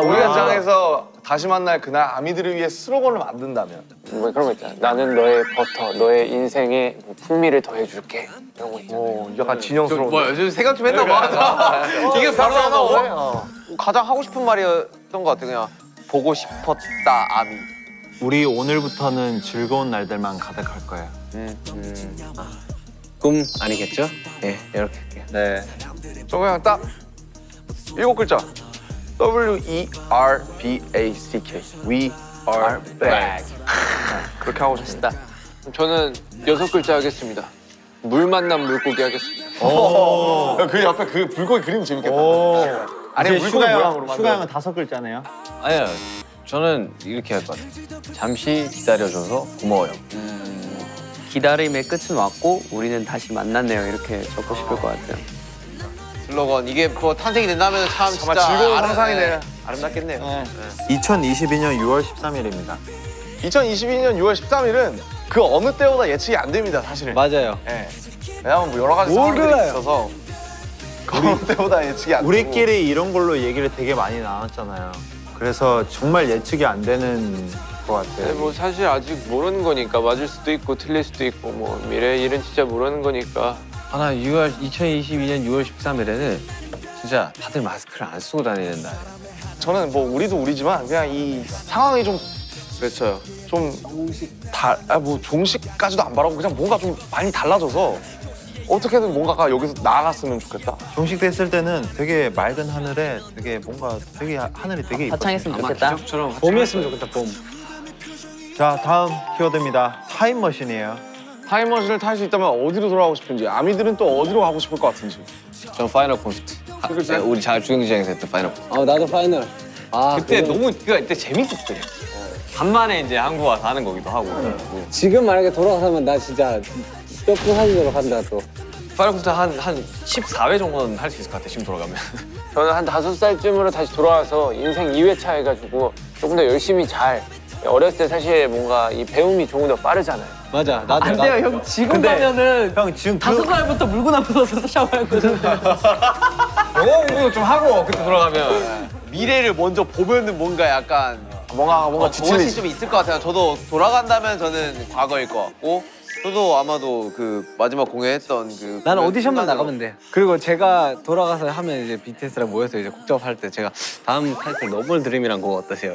Speaker 1: 우리 현장에서 다시 만날 그날 아미들을 위해 슬로건을 만든다면.
Speaker 3: 뭐 그런 거 있잖아. 나는 너의 버터, 너의 인생에 뭐 풍미를 더해줄게. 이런 거 있잖아.
Speaker 1: 약간 진영스러운.
Speaker 2: 뭐 요즘 생각 좀 했나 봐. 이게 바로 나오고. 가장 하고 싶은 말이었던 것 같아. 그냥 보고 싶었다 아미.
Speaker 8: 우리 오늘부터는 즐거운 날들만 가득할 거예요.
Speaker 7: 꿈 아니겠죠? 네, 이렇게 할게요.
Speaker 8: 네.
Speaker 1: 저 그냥 딱 7글자. WERBACK. We are back. 그렇게 하고 싶습니다.
Speaker 3: 저는 6글자 하겠습니다. 물 만난 물고기 하겠습니다.
Speaker 1: 그 옆에 그 불고기 그림 재밌겠다.
Speaker 8: 오.
Speaker 1: 아니,
Speaker 8: 이제
Speaker 1: 물고기 모양으로
Speaker 8: 슈가 형은 5글자네요.
Speaker 7: 아니요,
Speaker 9: 저는 이렇게 할 것 같아요. 잠시 기다려줘서 고마워요.
Speaker 5: 기다림의 끝은 왔고 우리는 다시 만났네요. 이렇게 적고 싶을 것 같아요.
Speaker 2: 슬로건 이게 뭐 탄생이 된다면 참
Speaker 1: 정말
Speaker 2: 진짜
Speaker 1: 즐거운 상상이네요.
Speaker 2: 아름답겠네요.
Speaker 8: 2022년 6월 13일입니다.
Speaker 1: 2022년 6월 13일은 그 어느 때보다 예측이 안 됩니다, 사실은.
Speaker 7: 맞아요.
Speaker 1: 예. 왜냐면 뭐 여러 가지 상황들이 있어서 그 어느 때보다 예측이 안 되고.
Speaker 8: 우리끼리 이런 걸로 얘기를 되게 많이 나눴잖아요. 그래서 정말 예측이 안 되는 것
Speaker 3: 근데
Speaker 8: 같아요.
Speaker 3: 뭐 사실 아직 모르는 거니까 맞을 수도 있고 틀릴 수도 있고 뭐 미래 일은 진짜 모르는 거니까.
Speaker 9: 하나 2022년 6월 13일에는 진짜 다들 마스크를 안 쓰고 다니는 날.
Speaker 1: 저는 뭐 우리도 우리지만 그냥 이 상황이
Speaker 2: 그렇죠.
Speaker 1: 뭐 종식까지도 안 바라고 그냥 뭔가 좀 많이 달라져서 어떻게든 뭔가가 여기서 나아갔으면 좋겠다.
Speaker 8: 종식됐을 때는 되게 맑은 하늘에 되게 뭔가 되게 하늘이 되게
Speaker 5: 화창했으면
Speaker 9: 아마
Speaker 5: 좋겠다.
Speaker 9: 기적처럼
Speaker 7: 봄이었으면 좋겠다, 봄.
Speaker 8: 자, 다음 키워드입니다. 타임머신이에요.
Speaker 1: 타임머신을 탈 수 있다면 어디로 돌아가고 싶은지, 아미들은 또 어디로 가고 싶을 것 같은지.
Speaker 9: 전 파이널 콘서트. 네, 우리 잘 주경기장에서 했던 파이널 콘서트.
Speaker 7: 나도 파이널.
Speaker 9: 그때 너무 그때 재밌었어요. 간만에 이제 한국 와서 하는 거기도 하고.
Speaker 7: 지금 만약에 돌아가서 하면 나 진짜 뼈프 사진으로 간다 또.
Speaker 9: 파이널 콘서트 한 14회 정도는 할 수 있을 것 같아, 지금 돌아가면.
Speaker 3: 저는 한 5살쯤으로 다시 돌아와서 인생 2회차 해가지고 조금 더 열심히 잘. 어렸을 때 사실 뭔가 이 배움이 조금 더 빠르잖아요.
Speaker 7: 맞아. 나도.
Speaker 5: 안 돼요, 형. 지금 가면은
Speaker 8: 형 지금
Speaker 5: 5살부터 물고 나서서 샤워했거든.
Speaker 9: 영어 공부 좀 하고 그때 돌아가면.
Speaker 2: 미래를 먼저 보면은 뭔가 약간
Speaker 1: 뭔가
Speaker 2: 그것이
Speaker 1: 지침이
Speaker 2: 좀 있을 것 같아요. 저도 돌아간다면 저는 과거일 것 같고 저도 아마도 그 마지막 공연했던 그
Speaker 7: 나는
Speaker 2: 공연
Speaker 7: 오디션만
Speaker 2: 순간으로
Speaker 7: 나가면 돼. 그리고 제가 돌아가서 하면 이제 BTS랑 모여서 이제 곡 작업할 때 제가 다음 타이틀 너블 드림이란 곡 어떠세요?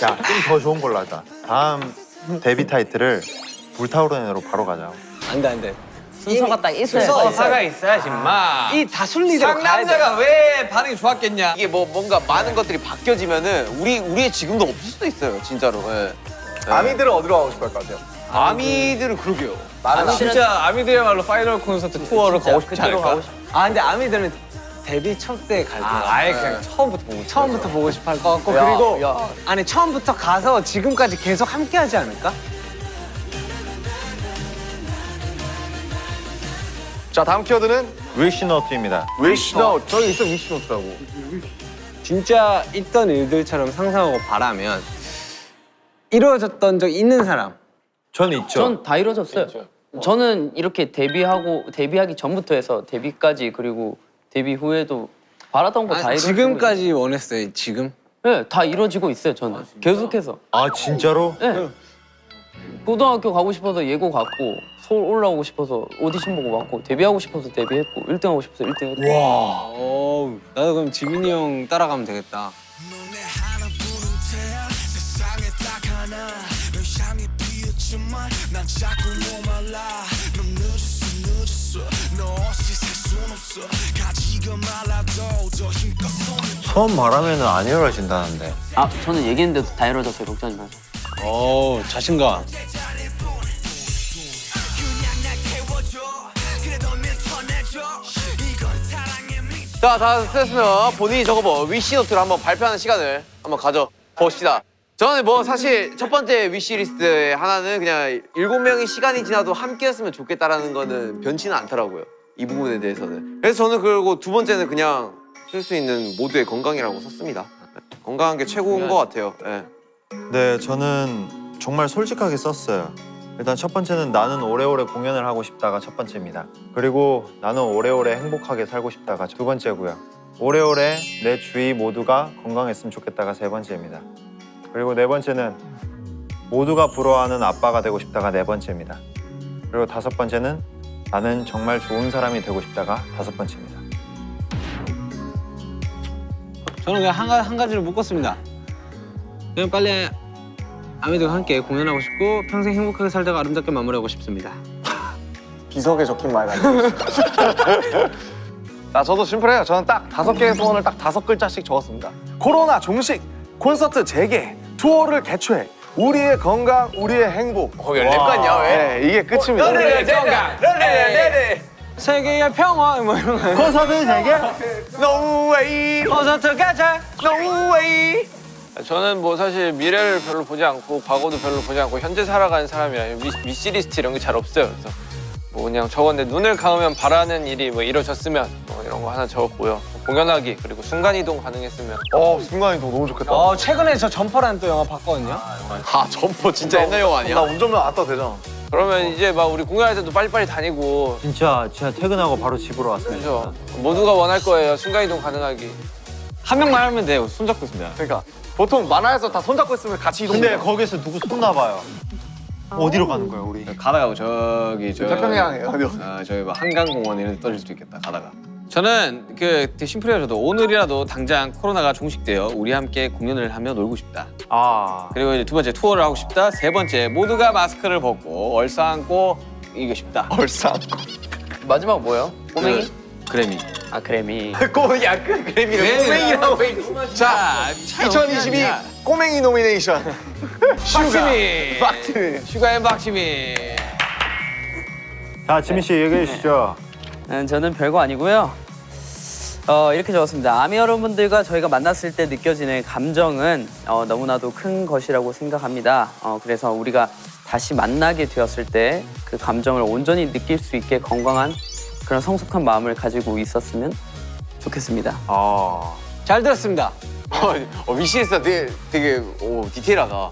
Speaker 8: 야, 좀 더 좋은 걸로 하자. 다음 데뷔 타이틀을 불타오르네로 바로 가자.
Speaker 7: 안 돼, 안 돼.
Speaker 5: 순서가 딱 있어야 돼.
Speaker 9: 서사가 있어야지, 마.
Speaker 7: 이 다순리대로 가야 돼.
Speaker 9: 상남자가 왜 반응이 좋았겠냐?
Speaker 2: 이게 뭐 뭔가 많은 것들이 바뀌어지면은 우리의 지금도 없을 수도 있어요, 진짜로. 예.
Speaker 1: 아미들은 어디로 가고 싶을 것 같아요?
Speaker 2: 아미들은 그러게요.
Speaker 1: 나는
Speaker 9: 진짜 아미들야말로 파이널 콘서트 투어를 가고 싶지
Speaker 5: 그때로
Speaker 9: 않을까?
Speaker 5: 가고 싶.
Speaker 7: 근데 아미들은 데뷔 첫 때 갈 거야.
Speaker 9: 아예 그냥 처음부터 보고 싶어.
Speaker 7: 처음부터 보고 싶어 할 것 같고
Speaker 5: 야,
Speaker 7: 그리고
Speaker 5: 야.
Speaker 7: 아니 처음부터 가서 지금까지 계속 함께 하지 않을까?
Speaker 1: 자, 다음 키워드는
Speaker 8: 위시노트입니다.
Speaker 1: 위시노트. 저기 있어, 위시노트라고.
Speaker 7: 진짜 있던 일들처럼 상상하고 바라면 이루어졌던 적 있는 사람.
Speaker 8: 전 있죠.
Speaker 5: 전 다 이루어졌어요. 저는 이렇게 데뷔하기 전부터 해서 데뷔까지 그리고 데뷔 후에도 바라던 거 다 이루어지고
Speaker 7: 지금까지 원했어요. 지금?
Speaker 5: 네, 다 이루어지고 있어요. 저는 계속해서.
Speaker 8: 아, 진짜로?
Speaker 5: 네. 고등학교 가고 싶어서 예고 갔고 서울 올라오고 싶어서 오디션 보고 왔고 데뷔하고 싶어서 데뷔했고 1등하고 싶어서 1등했고.
Speaker 7: 와. 나도 그럼 지민이 형 따라가면 되겠다.
Speaker 8: 처음 말하면 안 이루어진다는데.
Speaker 5: 아 저는 얘기했는데도 다 이루어졌어요. 걱정하지 마세요.
Speaker 7: 오, 자신감.
Speaker 2: 자, 다 됐으면 본인이 적어봐 위시노트를 한번 발표하는 시간을 한번 가져봅시다. 저는 뭐 사실 첫 번째 위시리스트의 하나는 그냥 7명이 시간이 지나도 함께였으면 좋겠다라는 거는 변치는 않더라고요. 이 부분에 대해서는. 그래서 저는 그리고 두 번째는 그냥 쓸 수 있는 모두의 건강이라고 썼습니다. 건강한 게 최고인 것 같아요. 예.
Speaker 8: 네, 저는 정말 솔직하게 썼어요. 일단 첫 번째는 나는 오래오래 공연을 하고 싶다가 첫 번째입니다. 그리고 나는 오래오래 행복하게 살고 싶다가 두 번째고요. 오래오래 내 주위 모두가 건강했으면 좋겠다가 세 번째입니다. 그리고 네 번째는 모두가 부러워하는 아빠가 되고 싶다가 네 번째입니다. 그리고 다섯 번째는 나는 정말 좋은 사람이 되고 싶다가 다섯 번째입니다.
Speaker 7: 저는 그냥 한 가지를 묶었습니다. 그냥 빨리 아미들과 함께 공연하고 싶고 평생 행복하게 살다가 아름답게 마무리하고 싶습니다.
Speaker 1: 비석에 적힌 말 같아요. 자, 저도 심플해요. 저는 딱 5개의 소원을 딱 5글자씩 적었습니다. 코로나 종식, 콘서트 재개, 투어를 개최, 우리의 건강, 우리의 행복.
Speaker 2: 거기 랩 같냐 왜?
Speaker 1: 네, 이게 끝입니다.
Speaker 7: 세계의 평화 뭐 이런 거.
Speaker 8: 콘서트 재개?
Speaker 1: No way,
Speaker 7: 콘서트 가자.
Speaker 1: no way.
Speaker 3: 저는 뭐 사실 미래를 별로 보지 않고 과거도 별로 보지 않고 현재 살아가는 사람이라 위시리스트 이런 게 잘 없어요. 그래서 뭐 그냥 적었는데 눈을 감으면 바라는 일이 뭐 이루어졌으면 뭐 이런 거 하나 적었고요. 공연하기 그리고 순간이동 가능했으면.
Speaker 1: 순간이동 너무 좋겠다.
Speaker 7: 최근에 저 점퍼라는 또 영화 봤거든요.
Speaker 2: 아 점퍼 진짜 옛날 영화 아니야?
Speaker 1: 나 운전면 안 떠도 되잖아.
Speaker 3: 그러면 이제 막 우리 공연할 때도 빨리빨리 다니고
Speaker 8: 진짜 퇴근하고 바로 집으로 왔습니다.
Speaker 3: 그죠. 모두가 원할 거예요. 순간이동 가능하기.
Speaker 9: 한 명만 하면 돼요. 손잡고 있습니다.
Speaker 1: 그러니까 보통 만화에서 다 손잡고 있으면 같이 이동.
Speaker 8: 근데 거기서 누구 손나 봐요. 어디로 가는 거야 우리?
Speaker 9: 가다가 저기 저
Speaker 1: 태평양에 어디요?
Speaker 9: 저희 뭐 한강공원 이런 데 떨어질 수도 있겠다. 가다가. 저는 그 되게 심플해요. 저도 오늘이라도 당장 코로나가 종식되어 우리 함께 공연을 하며 놀고 싶다. 그리고 이제 두 번째 투어를 하고 싶다. 세 번째 모두가 마스크를 벗고 얼싸안고 이기고 싶다.
Speaker 1: 얼싸안고.
Speaker 5: 마지막 뭐예요? 꼬맹이?
Speaker 9: 그래미.
Speaker 5: 아 그래미.
Speaker 1: 꼬맹이야 그래미를 꼬맹이라고 해. 자 2022 꼬맹이 노미네이션.
Speaker 3: 박지민.
Speaker 1: 박지민.
Speaker 3: 슈가앤 박지민.
Speaker 8: 자 지민 씨 얘기해 주시죠.
Speaker 5: 저는 별거 아니고요. 이렇게 적었습니다. 아미 여러분들과 저희가 만났을 때 느껴지는 감정은 너무나도 큰 것이라고 생각합니다. 그래서 우리가 다시 만나게 되었을 때 그 감정을 온전히 느낄 수 있게 건강한 그런 성숙한 마음을 가지고 있었으면 좋겠습니다.
Speaker 3: 잘 들었습니다.
Speaker 2: 위시리스트 되게 디테일하다.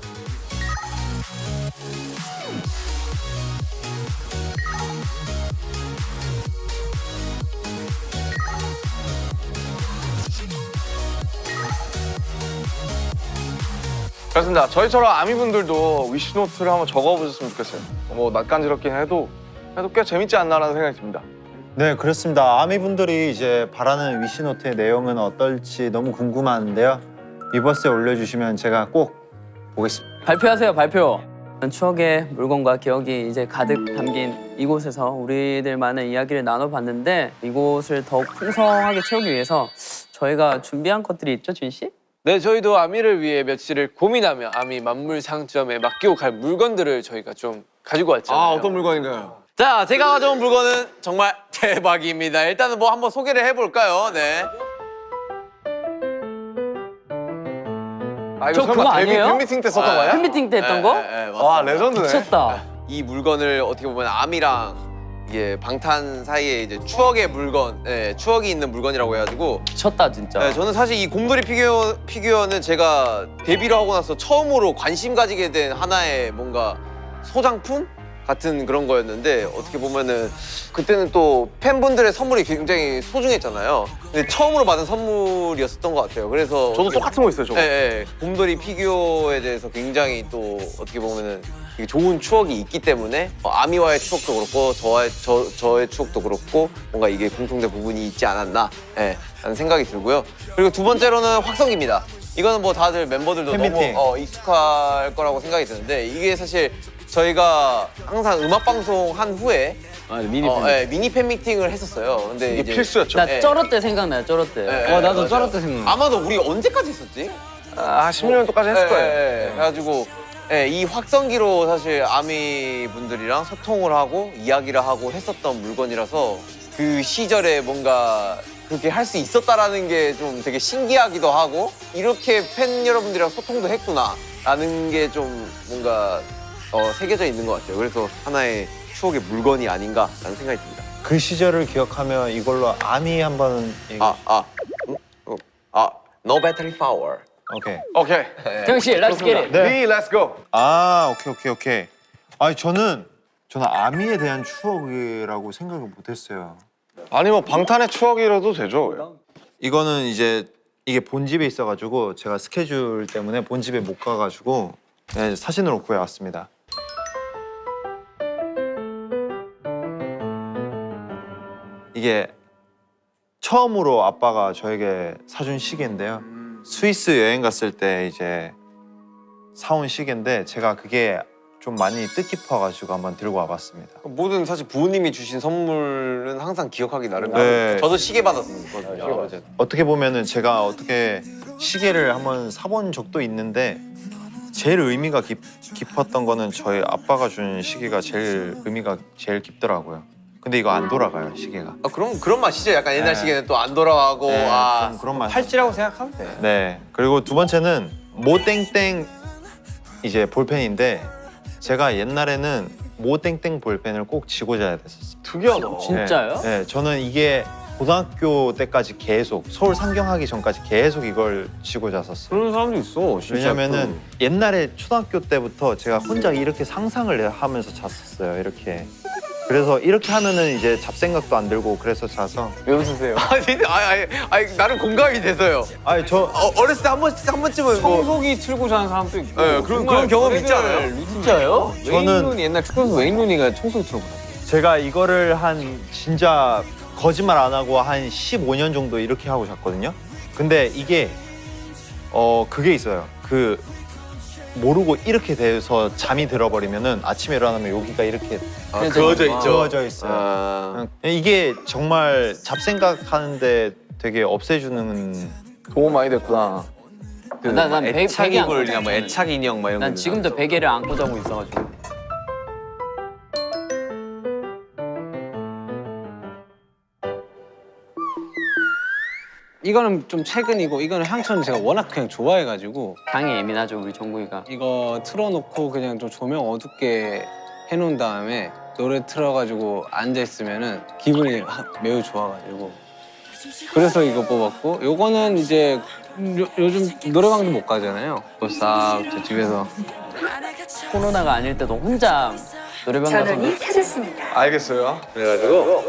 Speaker 1: 그렇습니다. 저희처럼 아미분들도 위시노트를 한번 적어보셨으면 좋겠어요. 뭐 낯간지럽긴 해도 꽤 재밌지 않나라는 생각이 듭니다.
Speaker 8: 네 그렇습니다. 아미분들이 이제 바라는 위시노트의 내용은 어떨지 너무 궁금한데요. 위버스에 올려주시면 제가 꼭 보겠습니다.
Speaker 5: 발표하세요, 발표. 추억의 물건과 기억이 이제 가득 담긴 이곳에서 우리들만의 이야기를 나눠봤는데 이곳을 더욱 풍성하게 채우기 위해서 저희가 준비한 것들이 있죠, 준 씨?
Speaker 3: 네, 저희도 아미를 위해 며칠을 고민하며 아미 만물 상점에 맡기고 갈 물건들을 저희가 좀 가지고 왔잖아요.
Speaker 1: 어떤 물건인가요?
Speaker 2: 자, 제가 가져온 물건은 정말 대박입니다. 일단은 뭐 한번 소개를 해볼까요? 네.
Speaker 1: 이거
Speaker 5: 저
Speaker 1: 설마
Speaker 5: 그거
Speaker 1: 데뷔
Speaker 5: 아니에요?
Speaker 1: 팬미팅 때 썼던 거야?
Speaker 5: 팬미팅 때 했던 거?
Speaker 1: 와 레전드네.
Speaker 5: 미쳤다.
Speaker 2: 이 물건을 어떻게 보면 아미랑 이게 방탄 사이에 이제 추억의 물건, 추억이 있는 물건이라고 해가지고
Speaker 5: 미쳤다 진짜.
Speaker 2: 네, 저는 사실 이 곰돌이 피규어는 제가 데뷔를 하고 나서 처음으로 관심 가지게 된 하나의 뭔가 소장품 같은 그런 거였는데 어떻게 보면은 그때는 또 팬분들의 선물이 굉장히 소중했잖아요. 근데 처음으로 받은 선물이었었던 것 같아요. 그래서
Speaker 1: 저도 똑같은 거 있어요, 저거.
Speaker 2: 네, 곰돌이 피규어에 대해서 굉장히 또 어떻게 보면은 되게 좋은 추억이 있기 때문에 아미와의 추억도 그렇고 저의 추억도 그렇고 뭔가 이게 공통된 부분이 있지 않았나 라는 생각이 들고요. 그리고 두 번째로는 확성기입니다. 이거는 뭐 다들 멤버들도
Speaker 8: 팬미팅.
Speaker 2: 너무 익숙할 거라고 생각이 드는데 이게 사실 저희가 항상 음악 방송 한 후에 미니 팬미팅을 했었어요. 근데
Speaker 1: 이게 필수였죠.
Speaker 5: 나
Speaker 2: 네.
Speaker 5: 쩌러 때 생각나요, 쩌러 때.
Speaker 2: 나도
Speaker 3: 나도 쩔었다 생각.
Speaker 2: 아마도 우리 언제까지 했었지?
Speaker 1: 10년도까지 했을 거예요.
Speaker 2: 그래가지고 이 확성기로 사실 아미 분들이랑 소통을 하고 이야기를 하고 했었던 물건이라서 그 시절에 뭔가 그렇게 할 수 있었다라는 게 좀 되게 신기하기도 하고 이렇게 팬 여러분들이랑 소통도 했구나 라는 게 좀 뭔가 새겨져 있는 것 같아요. 그래서 하나의 추억의 물건이 아닌가라는 생각이 듭니다.
Speaker 8: 그 시절을 기억하며 이걸로 아미 한번 얘기.
Speaker 2: No battery power.
Speaker 8: 오케이.
Speaker 1: 오케이.
Speaker 5: 태영 씨, let's get it.
Speaker 1: 네, let's go.
Speaker 8: 오케이. 아니 저는 아미에 대한 추억이라고 생각을 못했어요.
Speaker 1: 아니 뭐 방탄의 추억이라도 되죠.
Speaker 8: 이거는 이제 이게 본집에 있어가지고 제가 스케줄 때문에 본집에 못 가가지고 그냥 사진으로 구해왔습니다. 이게 처음으로 아빠가 저에게 사준 시계인데요. 스위스 여행 갔을 때 이제 사온 시계인데 제가 그게 좀 많이 뜻깊어가지고 한번 들고 와봤습니다.
Speaker 2: 모든 사실 부모님이 주신 선물은 항상 기억하기 나름이에요.
Speaker 8: 네.
Speaker 2: 저도 시계 받았거든요.
Speaker 8: 어떻게 보면은 제가 어떻게 시계를 한번 사본 적도 있는데 제일 의미가 깊었던 거는 저희 아빠가 준 시계가 제일 의미가 제일 깊더라고요. 근데 이거 안 돌아가요, 시계가.
Speaker 2: 그런 맛이죠. 약간 옛날 시계는 또 안 돌아가고
Speaker 8: 좀 그런 맛.
Speaker 7: 팔찌라고 생각하면 돼.
Speaker 8: 네. 그리고 두 번째는 모땡땡 이제 볼펜인데 제가 옛날에는 모땡땡 볼펜을 꼭 쥐고 자야 됐었어요.
Speaker 1: 특이하다.
Speaker 5: 진짜요?
Speaker 8: 네, 저는 이게 고등학교 때까지 계속 서울 상경하기 전까지 계속 이걸 쥐고 잤었어요.
Speaker 9: 그런 사람도 있어. 진짜.
Speaker 8: 왜냐면은 옛날에 초등학교 때부터 제가 혼자 이렇게 상상을 하면서 잤었어요. 이렇게. 그래서 이렇게 하면은 이제 잡생각도 안 들고 그래서 자서.
Speaker 3: 왜 웃으세요?
Speaker 2: 아니 나는 공감이 돼서요.
Speaker 8: 아니 저
Speaker 2: 어렸을 때 한 번쯤은 뭐
Speaker 7: 청소기 틀고 자는 사람도 있고.
Speaker 2: 네, 그런 경험 있지 않아요?
Speaker 7: 진짜요? 웨인
Speaker 8: 저는-
Speaker 7: 루니 옛날 축구 선수 웨인 루니가 청소기 틀고 자요.
Speaker 8: 제가 이거를 한 진짜 거짓말 안 하고 한 15년 정도 이렇게 하고 잤거든요. 근데 이게 그게 있어요. 그 모르고 이렇게 돼서 잠이 들어버리면은 아침에 일어나면 여기가 이렇게
Speaker 2: 그어져 있죠.
Speaker 8: 그어져 있어요.
Speaker 2: 아,
Speaker 8: 이게 정말 잡생각하는데 되게 없애주는.
Speaker 1: 도움 많이 됐구나.
Speaker 5: 난 베개
Speaker 9: 애착이
Speaker 5: 안
Speaker 9: 걸리나 뭐
Speaker 5: 꽂았거든.
Speaker 9: 애착 인형 막 이런 거.
Speaker 5: 난 지금도 베개를 안고 자고 있어가지고.
Speaker 7: 이거는 좀 최근이고 이거는 향초는 제가 워낙 그냥 좋아해가지고
Speaker 5: 향이 예민하죠 우리 종국이가.
Speaker 7: 이거 틀어놓고 그냥 좀 조명 어둡게 해놓은 다음에 노래 틀어가지고 앉아있으면은 기분이 매우 좋아가지고 그래서 이거 뽑았고 요거는 이제 요즘 노래방도 못 가잖아요. 그거 싹 저 집에서
Speaker 5: 코로나가 아닐 때도 혼자 노래방 가서
Speaker 10: 전원이 찾았습니다.
Speaker 1: 알겠어요.
Speaker 2: 그래가지고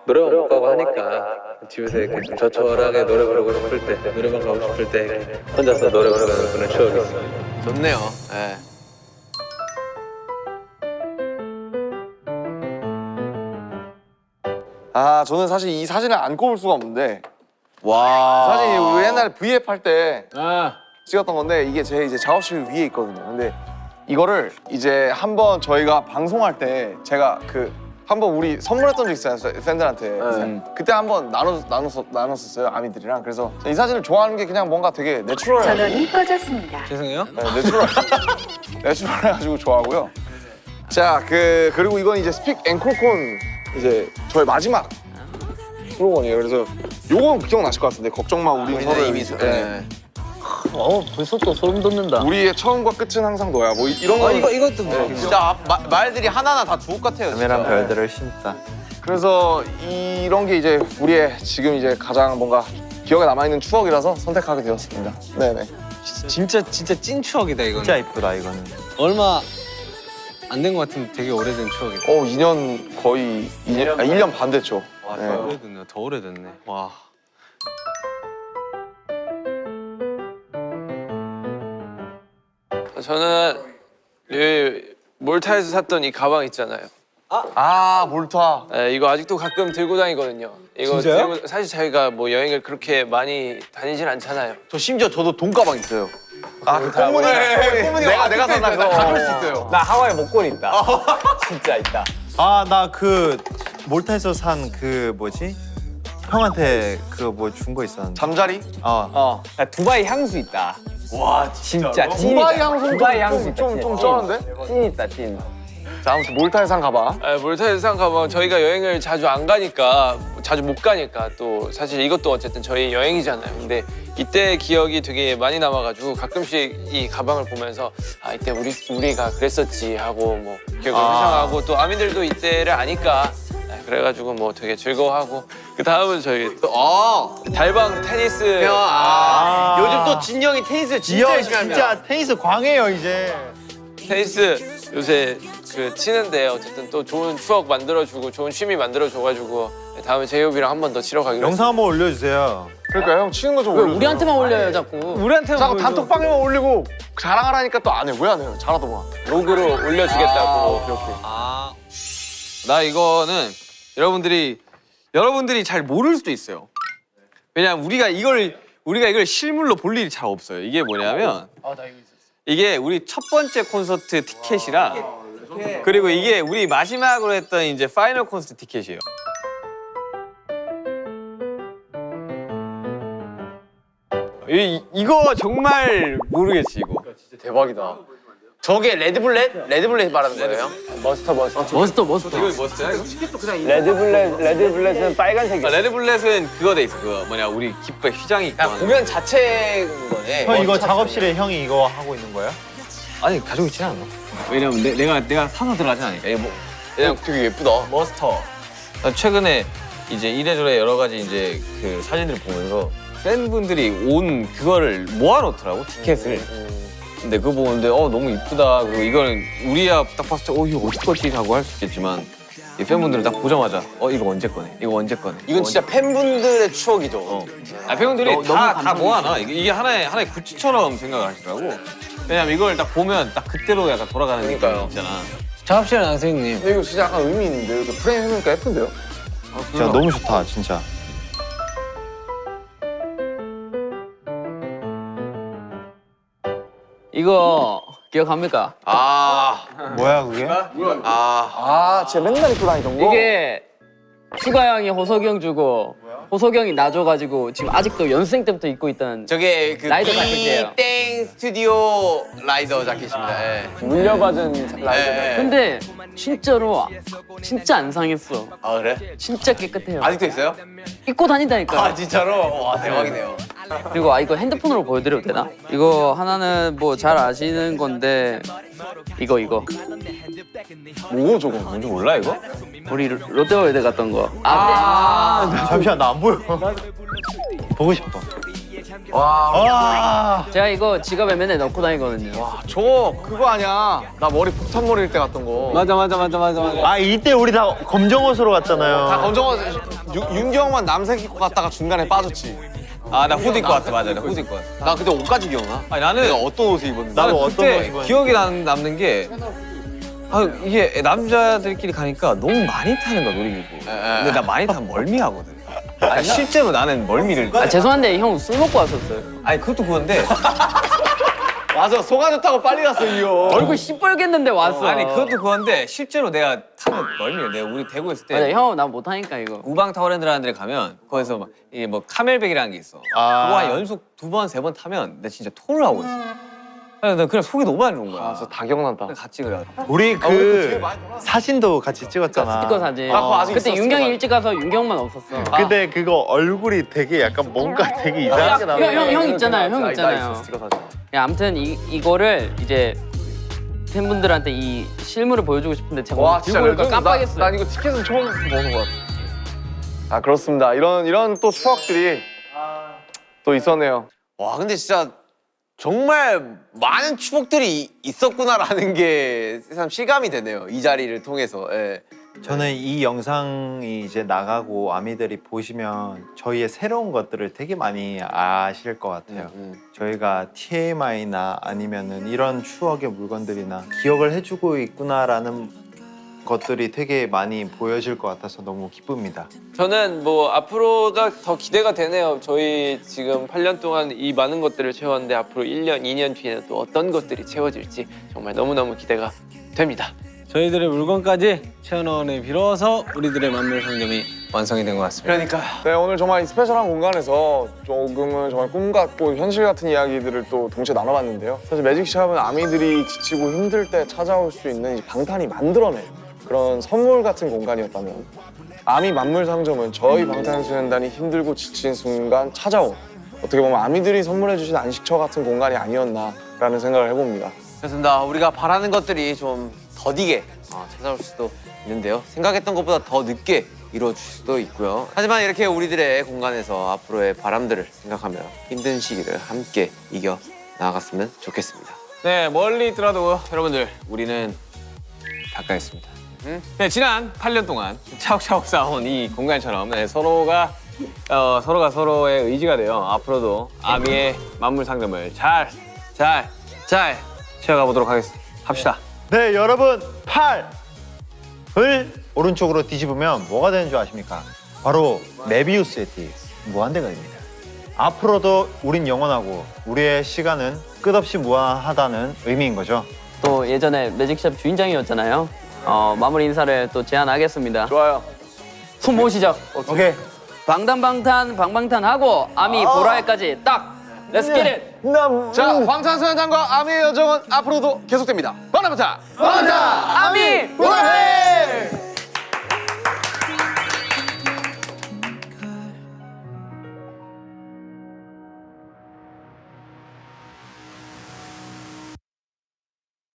Speaker 2: 노래방 못 가고 하니까 집에서 이렇게 좀 저철하게 노래 부르고 싶을 때 노래방 가고 싶을 때 이렇게 혼자서 노래 부르는 그런 추억이 있어요. 좋네요. 예.
Speaker 1: 아 저는 사실 이 사진을 안 꼽을 수가 없는데
Speaker 2: 와.
Speaker 1: 사진이 우리 옛날에 V앱 할 때
Speaker 7: 아
Speaker 1: 찍었던 건데 이게 제 이제 작업실 위에 있거든요. 근데 이거를 이제 한번 저희가 방송할 때 제가 그 한번 우리 선물했던 적 있어요 팬들한테. 그때 한번 나눴었어요 아미들이랑. 그래서 이 사진을 좋아하는 게 그냥 뭔가 되게 내추럴해.
Speaker 10: 전원이 꺼졌습니다.
Speaker 7: 죄송해요.
Speaker 1: 네, 내추럴해가지고 좋아하고요. 자 그리고 이건 이제 스픽 앵콜콘 이제 저의 마지막 슬로건이에요. 그래서 요건 기억나실 것 같은데 걱정 마 우리 서로
Speaker 2: 이미
Speaker 1: 네.
Speaker 5: 벌써 또 소름 돋는다.
Speaker 1: 우리의 처음과 끝은 항상 너야. 뭐 이런 거.
Speaker 7: 이것도 뭐
Speaker 2: 진짜 말들이 하나하나 다 주옥 같아요.
Speaker 8: 카메라
Speaker 2: 진짜.
Speaker 8: 별들을 심다.
Speaker 1: 그래서 이런 게 이제 우리의 지금 이제 가장 뭔가 기억에 남아 있는 추억이라서 선택하게 되었습니다. 네네.
Speaker 7: 진짜 찐 추억이다 이거는.
Speaker 8: 진짜 이쁘다 이거는.
Speaker 7: 얼마 안 된 것 같은데 되게 오래된 추억이다.
Speaker 1: 2년 거의 1년 반 됐죠.
Speaker 7: 와,
Speaker 1: 네.
Speaker 7: 더 오래됐네. 더 오래됐네. 와.
Speaker 3: 저는 이 몰타에서 샀던 이 가방 있잖아요.
Speaker 1: 아 몰타.
Speaker 3: 네, 이거 아직도 가끔 들고 다니거든요. 이거
Speaker 7: 진짜요?
Speaker 3: 들고, 사실 저희가 뭐 여행을 그렇게 많이 다니진 않잖아요.
Speaker 2: 저 심지어 저도 돈가방 있어요.
Speaker 1: 그 꽃무늬. 내가 산다 그거.
Speaker 2: 가볼 수 있어요.
Speaker 9: 나 하와이 목걸이 있다. 진짜 있다.
Speaker 8: 아 나 그 몰타에서 산 그 뭐지? 형한테 그 뭐 준 거 있었는데.
Speaker 1: 잠자리?
Speaker 9: 나 두바이 향수 있다. 와 진짜 찐
Speaker 1: 두바이
Speaker 9: 있다.
Speaker 1: 향수
Speaker 9: 두바이 향수 있다.
Speaker 1: 좀 쩌는데?
Speaker 9: 찐 있다 찐.
Speaker 1: 자 아무튼 몰타에 산 가방.
Speaker 3: 몰타에서 산 가방 저희가 여행을 자주 안 가니까 자주 못 가니까 또 사실 이것도 어쨌든 저희 여행이잖아요. 근데 이때 기억이 되게 많이 남아가지고 가끔씩 이 가방을 보면서 아 이때 우리가 그랬었지 하고 뭐 기억을 회상하고 또 아미들도 이때를 아니까 그래가지고 뭐 되게 즐거워하고 그 다음은 저희 또 달방 테니스
Speaker 2: 요즘 또 진영이 테니스 진짜 열심히 합니다.
Speaker 8: 진짜 테니스 광해요 이제.
Speaker 3: 테니스 요새 그 치는데 어쨌든 또 좋은 추억 만들어주고 좋은 취미 만들어줘가지고 다음에 제이홉이랑 한 번 더 치러 가기로
Speaker 8: 영상 한번 올려주세요.
Speaker 1: 그러니까 형 치는 거 좀
Speaker 5: 왜
Speaker 1: 올려.
Speaker 5: 우리한테만 올려요 자꾸.
Speaker 7: 우리한테
Speaker 1: 자꾸 단톡방에만 올리고 자랑하라니까 또 안 해. 왜 안 해요? 잘하더만.
Speaker 3: 로그로 올려주겠다고
Speaker 2: 나 이거는 여러분들이 잘 모를 수도 있어요. 왜냐면 우리가 이걸 실물로 볼 일이 잘 없어요. 이게 뭐냐면 이게 우리 첫 번째 콘서트 티켓이랑 그리고 이게 우리 마지막으로 했던 이제 파이널 콘서트 티켓이에요. 이거 정말 모르겠지 이거.
Speaker 1: 대박이다.
Speaker 2: 저게 레드블렛 말하는 거예요?
Speaker 3: 머스터.
Speaker 5: 머스터.
Speaker 2: 이거 머스터야? 이거?
Speaker 3: 레드블렛은 빨간색이야.
Speaker 9: 레드블렛은 그거 돼 있어. 그거 뭐냐 우리 기쁘의 휘장이 있고. 하는.
Speaker 2: 공연 자체인 거네.
Speaker 8: 형 이거 작업실에 형이 이거 하고 있는 거야?
Speaker 9: 아니 가지고 있지 않아. 왜냐면 내가 사서 들어가진 않으니까. 이게 뭐
Speaker 2: 그냥 되게 예쁘다.
Speaker 9: 머스터. 나 최근에 이제 이래저래 여러 가지 이제 그 사진들을 보면서 팬분들이 온 그거를 모아놓더라고 티켓을. 근데 그거 보는데 너무 이쁘다. 그리고 이거는 우리야 딱 봤을 때 이거 어떡하지 하고 할 수 있겠지만 이 팬분들은 딱 보자마자 이거 언제 거네? 이거 언제 거네?
Speaker 2: 이건 진짜 팬분들의 추억이죠.
Speaker 9: 팬분들이 다 모아놔. 이게 하나의 굿즈처럼 생각을 하시더라고. 왜냐면 이걸 딱 보면 딱 그때로 약간 돌아가는 느낌이 있잖아.
Speaker 7: 작업실에 선생님.
Speaker 2: 근데 이거 진짜 약간 의미 있는데 이렇게 프레임 해놓으니까 예쁜데요?
Speaker 8: 진짜 너무 좋다 진짜.
Speaker 5: 이거 기억합니까?
Speaker 8: 뭐야 그게?
Speaker 1: 진짜 맨날 입고 다니던 거?
Speaker 5: 이게 슈가 형이 호석이 형 주고 호석이 형이 나 줘가지고 지금 아직도 연습생 때부터 입고 있던
Speaker 2: 저게 그
Speaker 5: 라이더 자켓이에요.
Speaker 2: 땡 스튜디오 라이더 자켓입니다. 예.
Speaker 3: 물려받은 라이더.
Speaker 2: 예.
Speaker 5: 근데 진짜로 진짜 안 상했어.
Speaker 2: 아 그래?
Speaker 5: 진짜 깨끗해요.
Speaker 2: 아직도 있어요?
Speaker 5: 입고 다닌다니까요.
Speaker 2: 아 진짜로? 와 대박이네요.
Speaker 5: 그리고 이거 핸드폰으로 보여드려도 되나? 이거 하나는 뭐 잘 아시는 건데 이거
Speaker 9: 뭐고 저거? 뭔지 몰라 이거?
Speaker 5: 우리 롯데월드 갔던 거.
Speaker 8: 잠시만 나 안 보여. 보고 싶어. 와.
Speaker 5: 제가 이거 지갑에 맨날 넣고 다니거든요.
Speaker 1: 저거 그거 아니야. 나 머리 폭탄 머리일 때 갔던 거.
Speaker 7: 맞아.
Speaker 8: 아 이때 우리 다 검정 옷으로 갔잖아요.
Speaker 1: 다 검정옷 윤기 형만 남색 입고 갔다가 중간에 빠졌지.
Speaker 9: 나 후드 입고 왔어. 맞아. 나 후드 입고 왔어.
Speaker 2: 나 그때 옷까지 기억나?
Speaker 9: 아니 나는
Speaker 2: 내가 어떤 옷을 입었는지.
Speaker 8: 나도
Speaker 9: 나는
Speaker 8: 어떤
Speaker 9: 그때
Speaker 8: 거 입었는지.
Speaker 9: 기억이 남는 게 이게 남자들끼리 가니까 너무 많이 타는 거야 놀이기구. 근데 나 많이 타면 멀미하거든. 아니, 실제로 나는 멀미를.
Speaker 5: 죄송한데 형 술 먹고 왔었어요.
Speaker 9: 아니 그것도 그건데.
Speaker 1: 맞아, 소가 좋다고 빨리 갔어 이 형.
Speaker 5: 얼굴 시뻘겠는데 왔어.
Speaker 9: 아니 그것도 그건데 실제로 내가 타는 멀미를 내가 우리 대구 있을 때
Speaker 5: 맞아, 형 나 못하니까 이거.
Speaker 9: 우방 타워랜드라는 데를 가면 거기서 막 이게 뭐 카멜백이라는 게 있어. 그거 한 연속 2번, 3번 타면 나 진짜 토를 하고 있어. 나 그냥 속이 너무 안 좋은 거야.
Speaker 1: 진짜 다 기억난다.
Speaker 9: 같이 그래.
Speaker 8: 우리 그 사진도 같이 찍었잖아.
Speaker 5: 스티커 사진.
Speaker 1: 아직
Speaker 5: 그때
Speaker 1: 있어,
Speaker 5: 윤경이
Speaker 1: 스티커.
Speaker 5: 일찍 가서 윤경만 없었어.
Speaker 8: 근데 그거 얼굴이 되게 약간 뭔가 되게 이상하게 나와.
Speaker 5: 형 있잖아요. 형 있잖아요.
Speaker 1: 스티커 사진.
Speaker 5: 야, 아무튼 이거를 이제 팬분들한테 이 실물을 보여주고 싶은데 제가
Speaker 1: 와
Speaker 5: 오늘
Speaker 1: 진짜
Speaker 5: 들고 올까
Speaker 1: 레전드.
Speaker 5: 깜빡했어요.
Speaker 1: 난 이거 티켓은 처음 보는 것 같아. 아 그렇습니다. 이런 또 추억들이 또 있었네요.
Speaker 2: 와 근데 진짜 정말 많은 추억들이 있었구나라는 게 참 실감이 되네요. 이 자리를 통해서. 예.
Speaker 8: 저는 이 영상이 이제 나가고 아미들이 보시면 저희의 새로운 것들을 되게 많이 아실 것 같아요. 저희가 TMI나 아니면은 이런 추억의 물건들이나 기억을 해주고 있구나라는 것들이 되게 많이 보여질 것 같아서 너무 기쁩니다.
Speaker 3: 저는 뭐 앞으로가 더 기대가 되네요. 저희 지금 8년 동안 이 많은 것들을 채웠는데 앞으로 1년, 2년 뒤에는 또 어떤 것들이 채워질지 정말 너무너무 기대가 됩니다.
Speaker 7: 저희들의 물건까지 채워넣으니 비로소 우리들의 만물 상점이 완성이 된 것 같습니다.
Speaker 2: 그러니까
Speaker 1: 네 오늘 정말 이 스페셜한 공간에서 조금은 정말 꿈 같고 현실 같은 이야기들을 또 동시에 나눠봤는데요. 사실 매직샵은 아미들이 지치고 힘들 때 찾아올 수 있는 이 방탄이 만들어낸 그런 선물 같은 공간이었다면 아미 만물 상점은 저희 방탄소년단이 힘들고 지친 순간 찾아온 어떻게 보면 아미들이 선물해주신 안식처 같은 공간이 아니었나라는 생각을 해봅니다.
Speaker 2: 그렇습니다. 우리가 바라는 것들이 좀 더디게 찾아올 수도 있는데요. 생각했던 것보다 더 늦게 이루어질 수도 있고요. 하지만 이렇게 우리들의 공간에서 앞으로의 바람들을 생각하며 힘든 시기를 함께 이겨 나아갔으면 좋겠습니다.
Speaker 9: 네, 멀리 있더라도 여러분들 우리는 가까이 있습니다. 네, 지난 8년 동안 차곡차곡 쌓아온 이 공간처럼 서로가 서로의 의지가 되어 앞으로도 아미의 만물 상점을 잘 채워가 보도록 합시다.
Speaker 8: 네 여러분 팔을 오른쪽으로 뒤집으면 뭐가 되는 줄 아십니까? 바로 메비우스의 띠 무한대가 됩니다. 앞으로도 우린 영원하고 우리의 시간은 끝없이 무한하다는 의미인 거죠.
Speaker 5: 또 예전에 매직샵 주인장이었잖아요. 마무리 인사를 또 제안하겠습니다.
Speaker 1: 좋아요.
Speaker 5: 손 모으시죠.
Speaker 8: 오케이.
Speaker 5: 방탄하고 아미 보라에까지 딱 Let's get it.
Speaker 1: 자 방탄소년단과 아미의 여정은 앞으로도 계속됩니다. 방탄!
Speaker 5: 아미